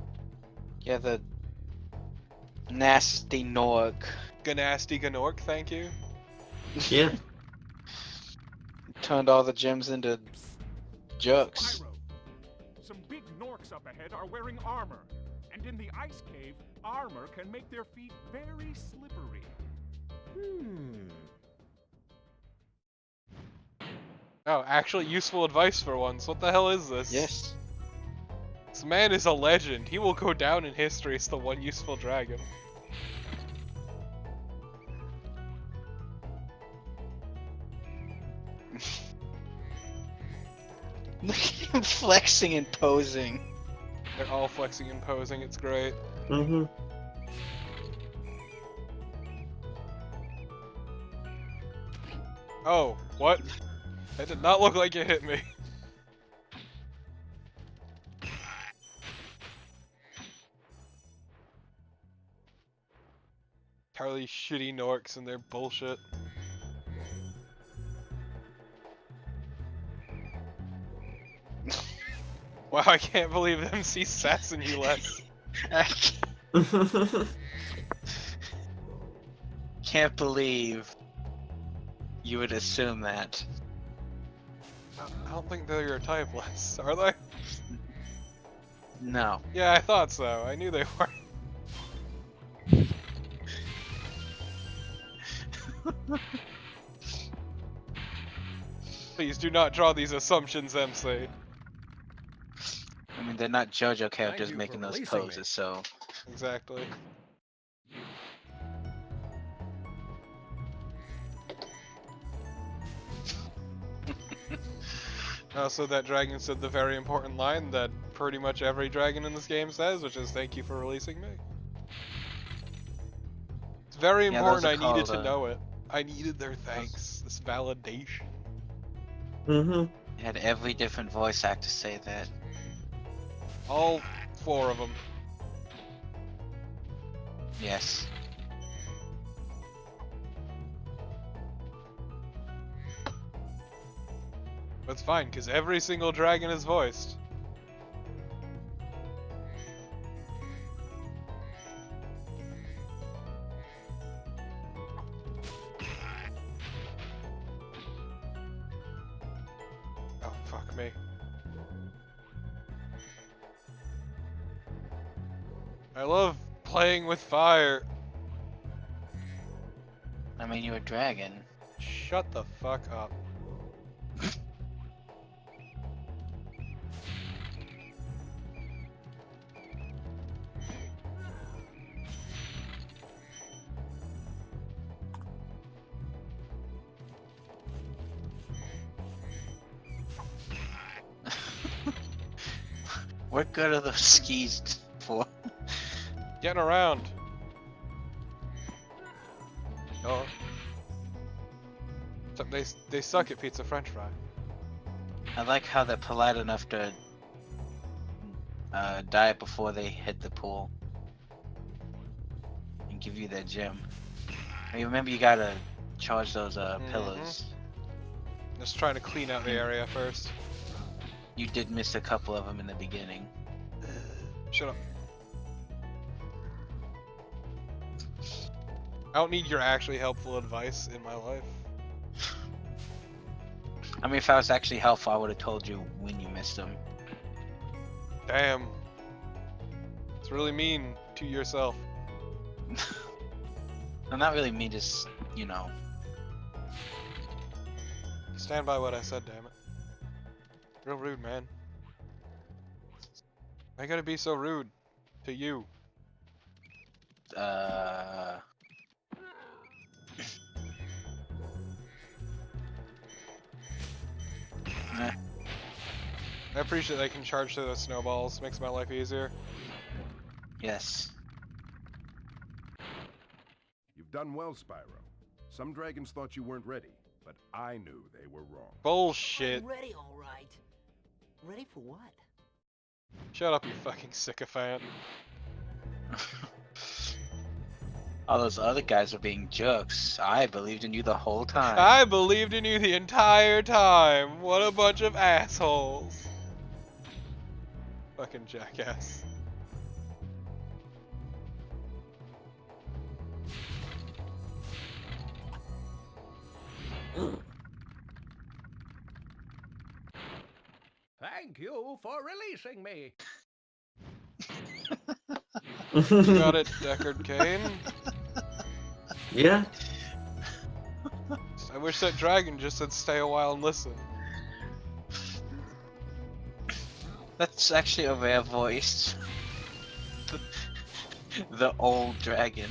Yeah, the nasty Nork. Ganasty Ganork, thank you. Yeah. Turned all the gems into jerks. Spyro, some big Norks up ahead are wearing armor, and in the ice cave, armor can make their feet very slippery. Oh, actually useful advice for once. What the hell is this? Yes. This man is a legend. He will go down in history as the one useful dragon. Look at him flexing and posing. They're all flexing and posing, it's great. Mm-hmm. Oh, what? That did not look like it hit me. Entirely shitty Norks and their bullshit. Wow, I can't believe MC's sassing you less. Can't believe you would assume that. I don't think they're your type less, are they? No. Yeah, I thought so. I knew they were. Please do not draw these assumptions, MC. I mean, they're not JoJo characters you making for those releasing me. poses, so... Exactly. Also, that dragon said the very important line that pretty much every dragon in this game says, which is "Thank you for releasing me." It's very Yeah, important. those I are needed called, to know it. I needed their thanks. This validation. Mm-hmm. They had every different voice actor say that. All 4 of them. Yes. That's fine, because every single dragon is voiced. Oh, fuck me. I love playing with fire. I mean, you're a dragon. Shut the fuck up. What good are those skis for? Getting around. Oh. So they suck at pizza french fry. I like how they're polite enough to die before they hit the pool. And give you that gem. And remember you gotta charge those pillars. Just trying to clean out the area first. You did miss a couple of them in the beginning. Shut up. I don't need your actually helpful advice in my life. I mean, if I was actually helpful, I would have told you when you missed them. Damn. It's really mean to yourself. I'm not really mean, just, you know. Stand by what I said, damn it. Real rude, man. I gotta be so rude to you. I appreciate they can charge to those snowballs. Makes my life easier. Yes. You've done well, Spyro. Some dragons thought you weren't ready, but I knew they were wrong. Bullshit. I'm ready, all right. Ready for what? Shut up, you fucking sycophant. All those other guys are being jerks. I believed in you the whole time. I believed in you the entire time. What a bunch of assholes. Fucking jackass. Thank you for releasing me. You got it, Deckard Cain. Yeah. I wish that dragon just said stay a while and listen. That's actually a rare voice. The old dragon.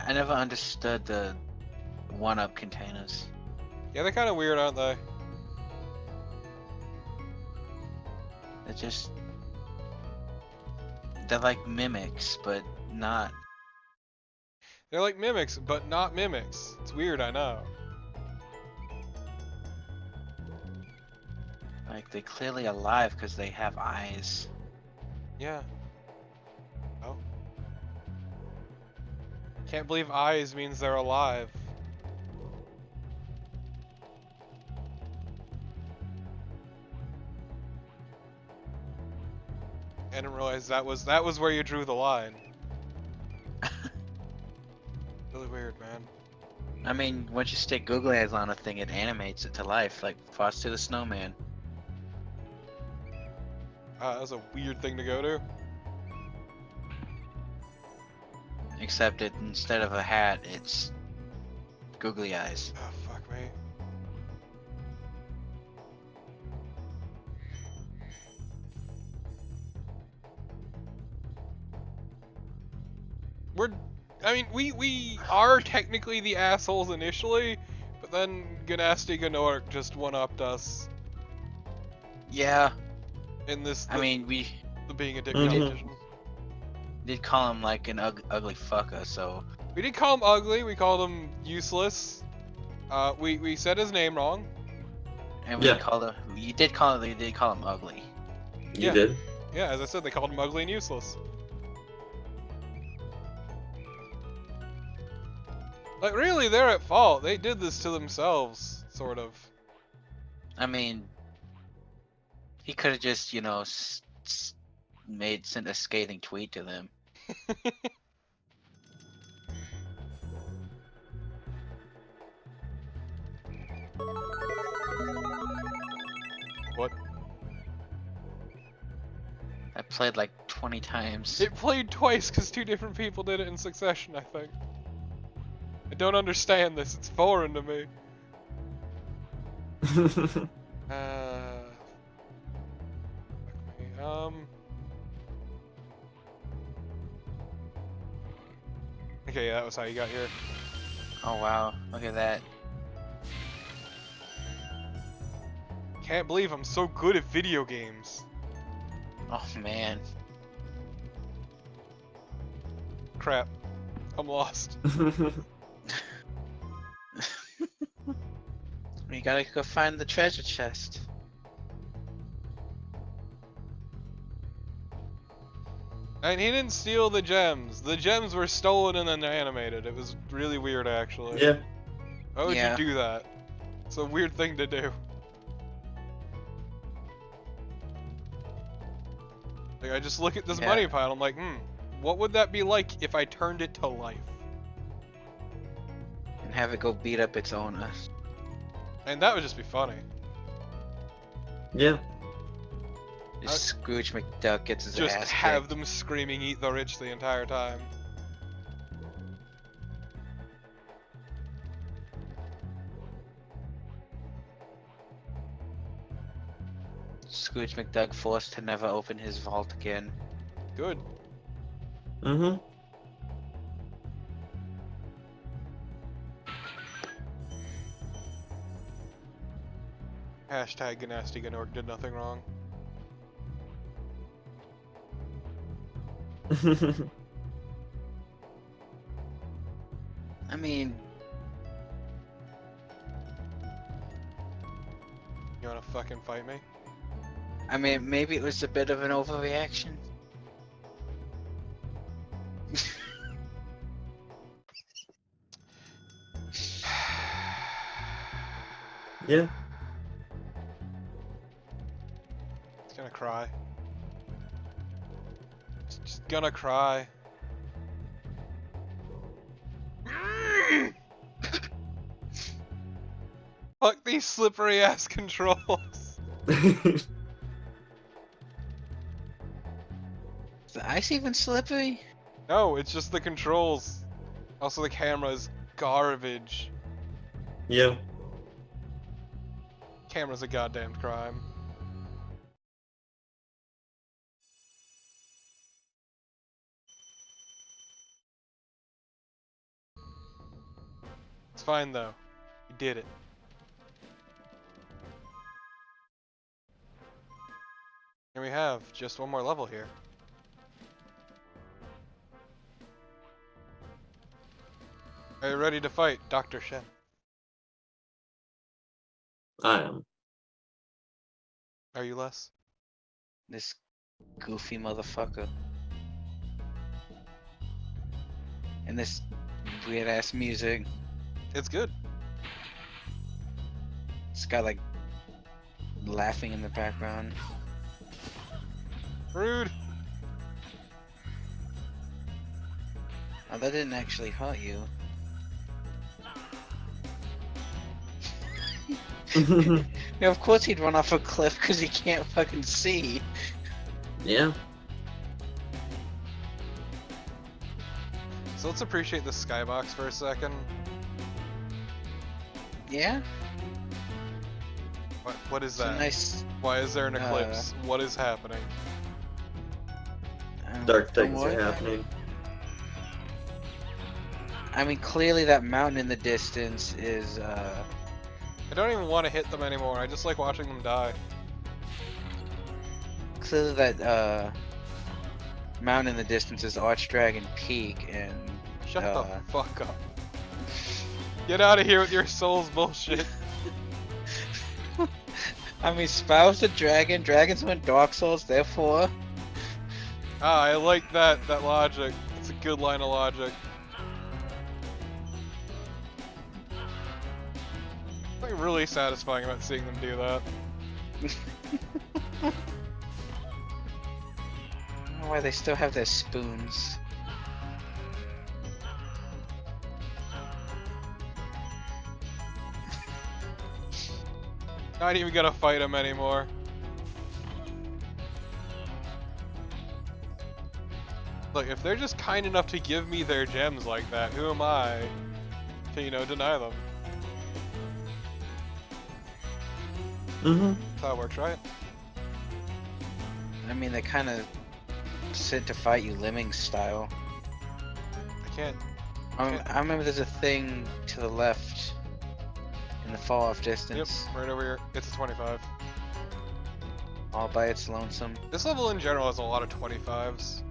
I never understood the one-up containers. Yeah, they're kind of weird, aren't they? They're just... They're like mimics, but not. They're like mimics, but not mimics. It's weird, I know. Like, they're clearly alive because they have eyes. Yeah. Oh. Can't believe eyes means they're alive. I didn't realize that was where you drew the line. Really weird, man. I mean, once you stick googly eyes on a thing, it animates it to life, like Frosty the Snowman. That was a weird thing to go to. Except it, instead of a hat, it's googly eyes. Oh, fuck me. We are technically the assholes initially, but then Ganasty Ganork just one-upped us Yeah, in this. I mean, the being a dick we competition. did call him like an ugly fucker, so... We did call him ugly. We called him useless. We said his name wrong. And we Yeah. called him... You did call him ugly. You Yeah. did. Yeah, as I said, they called him ugly and useless. Like, really, they're at fault. They did this to themselves, sort of. I mean... He could have just, you know, sent a scathing tweet to them. What? I played like 20 times. It played twice because two different people did it in succession, I think. I don't understand this. It's foreign to me. Fuck me. Okay, yeah, that was how you got here. Oh wow, look at that. Can't believe I'm so good at video games. Oh man. Crap. I'm lost. We gotta go find the treasure chest. And he didn't steal the gems. The gems were stolen and then animated. It was really weird, actually. Yeah. Why would Yeah. you do that? It's a weird thing to do. Like, I just look at this Yeah. money pile, I'm like, what would that be like if I turned it to life? And have it go beat up its owner. And that would just be funny. Yeah. Just Scrooge McDuck gets his Just ass have kicked. them screaming "Eat the rich" the entire time. Scrooge McDuck forced to never open his vault again. Good. Mm-hmm. Hashtag Ganasty Ganorg did nothing wrong. I mean, You wanna fucking fight me? maybe it was a bit of an overreaction. Yeah. It's gonna cry. It's just gonna cry. Fuck these slippery ass controls. Is the ice even slippery? No, it's just the controls. Also, the camera is garbage. Yeah. Camera's a goddamn crime. It's fine though. You did it. And we have just one more level here. Are you ready to fight Dr. Shen? I am. Are you less? This goofy motherfucker. And this weird ass music. It's good. This guy like laughing in the background. Rude. Oh, that didn't actually hurt you. Yeah, of course he'd run off a cliff because he can't fucking see. Yeah. So let's appreciate the skybox for a second. Yeah? What is It's a that? nice. Why is there an eclipse? What is happening? Dark don't things worry are about happening. I mean, clearly that mountain in the distance is, I don't even want to hit them anymore. I just like watching them die. clearly that, mountain in the distance is Archdragon Peak, and, Shut the fuck up. Get out of here with your souls bullshit. I mean, Spyro's a dragon, dragons went Dark Souls, therefore... Ah, I like that logic. It's a good line of logic. Something really satisfying about seeing them do that. I don't know why they still have their spoons. Not even gonna fight him anymore. Look, if they're just kind enough to give me their gems like that, who am I to, you know, deny them? Mm-hmm. That's how it works, right? I mean, they kind of sit to fight you lemming style. I can't. I remember there's a thing to the left in the far off Yep, distance. right over here. It's a 25. all by its lonesome. This level in general has a lot of 25s.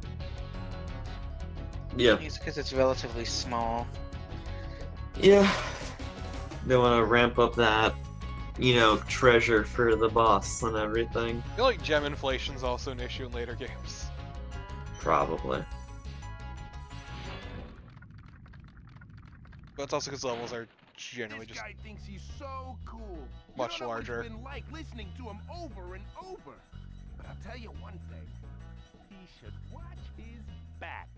Yeah. It's because it's relatively small. Yeah. They want to ramp up that, you know, treasure for the boss and everything. I feel like gem inflation's also an issue in later games. Probably. But it's also because levels are generally This just guy thinks he's so cool. much You don't know larger. what it's been like listening to him over and over. But I'll tell you one thing. He should watch his back.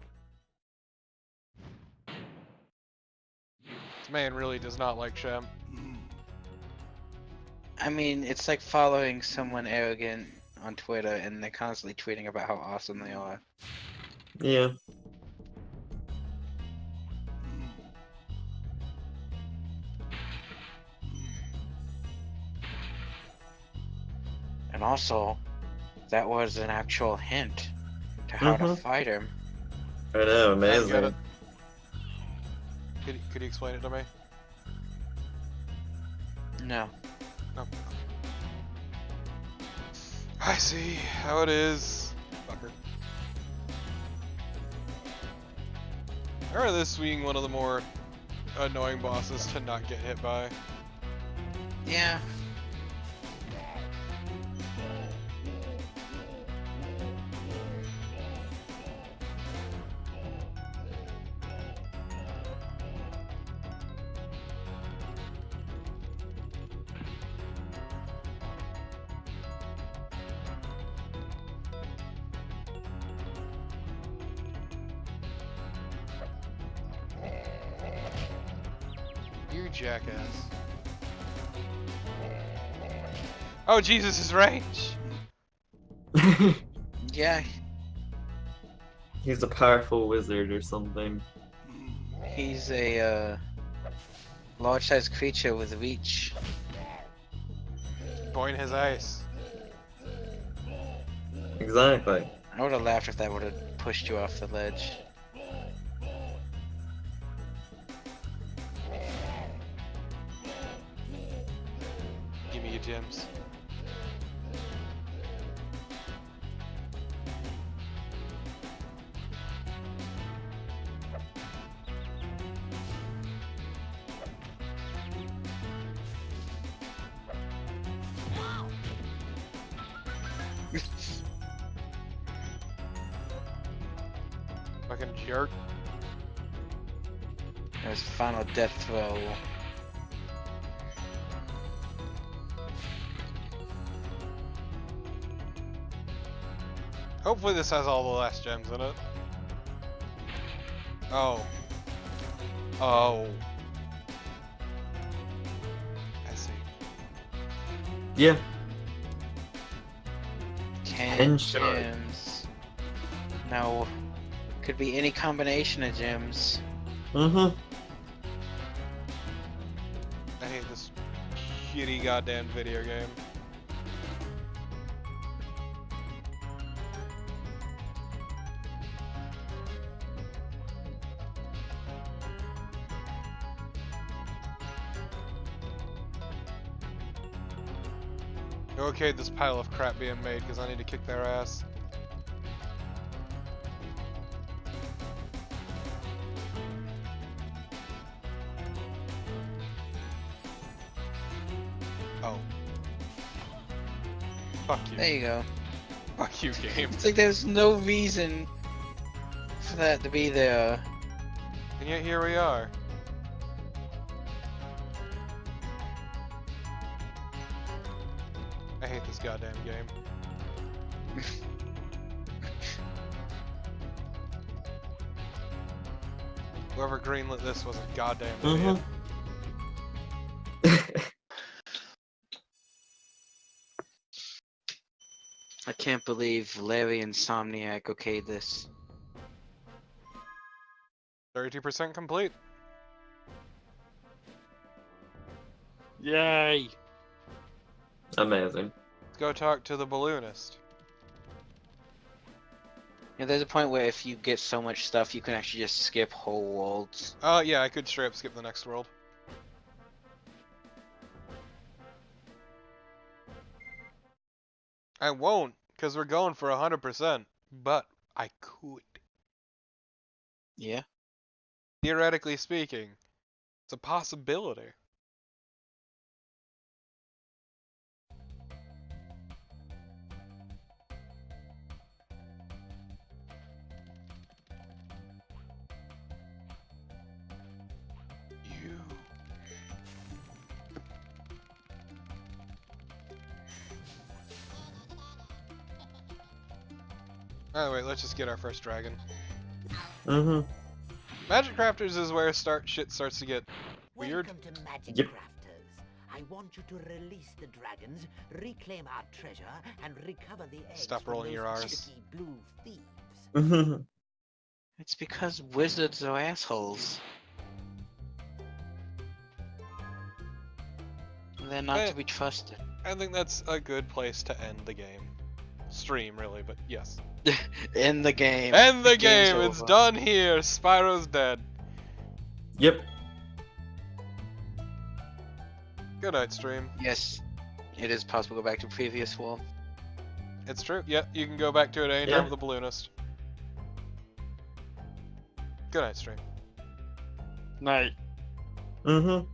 This man really does not like Shem. I mean, it's like following someone arrogant on Twitter and they're constantly tweeting about how awesome they are. Yeah. And also, that was an actual hint to how to fight him. I know, amazing. Get it. Could you explain it to me? No. No. I see how it is. Fucker. I remember this being one of the more annoying bosses to not get hit by. Yeah. You jackass. Oh, Jesus, his range! Yeah, He's a powerful wizard or something. he's a large-sized creature with reach. Point his ice. Exactly. I would have laughed if that would have pushed you off the ledge. Give me your gems. Fucking jerk. There's final death throw. Hopefully this has all the last gems in it. Oh. Oh. I see. Yeah. 10 shards. gems. No. Could be any combination of gems. Mm-hmm. I hate this shitty goddamn video game. Okay, this pile of crap being made because I need to kick their ass. Oh. Fuck you. There you go. Fuck you, game. It's like there's no reason for that to be there. And yet here we are. I hate this goddamn game. Whoever greenlit this was a goddamn idiot. I can't believe Larry Insomniac okayed this. 32% complete. Yay! Amazing. Let's go talk to the balloonist. Yeah, there's a point where if you get so much stuff, you can actually just skip whole worlds. Yeah, I could straight up skip the next world. I won't, because we're going for 100%. But I could. Yeah. Theoretically speaking, it's a possibility. You. Oh wait, let's just get our first dragon. Mm-hmm. Magic Crafters is where shit starts to get weird. Welcome to Magic Yep. Crafters. I want you to release the dragons, reclaim our treasure, and recover the eggs Stop from rolling those your Rs. pesky blue thieves. Mm-hmm. It's because wizards are assholes. They're not to be trusted. I think that's a good place to end the game. Stream, really, but yes. In the game. End the game's game! It's over. done here! Spyro's dead. Yep. Good night, stream. Yes. It is possible to go back to previous world. It's true. Yeah, you can go back to it anytime Yeah. with the balloonist. Good night, stream. Night. Mm-hmm.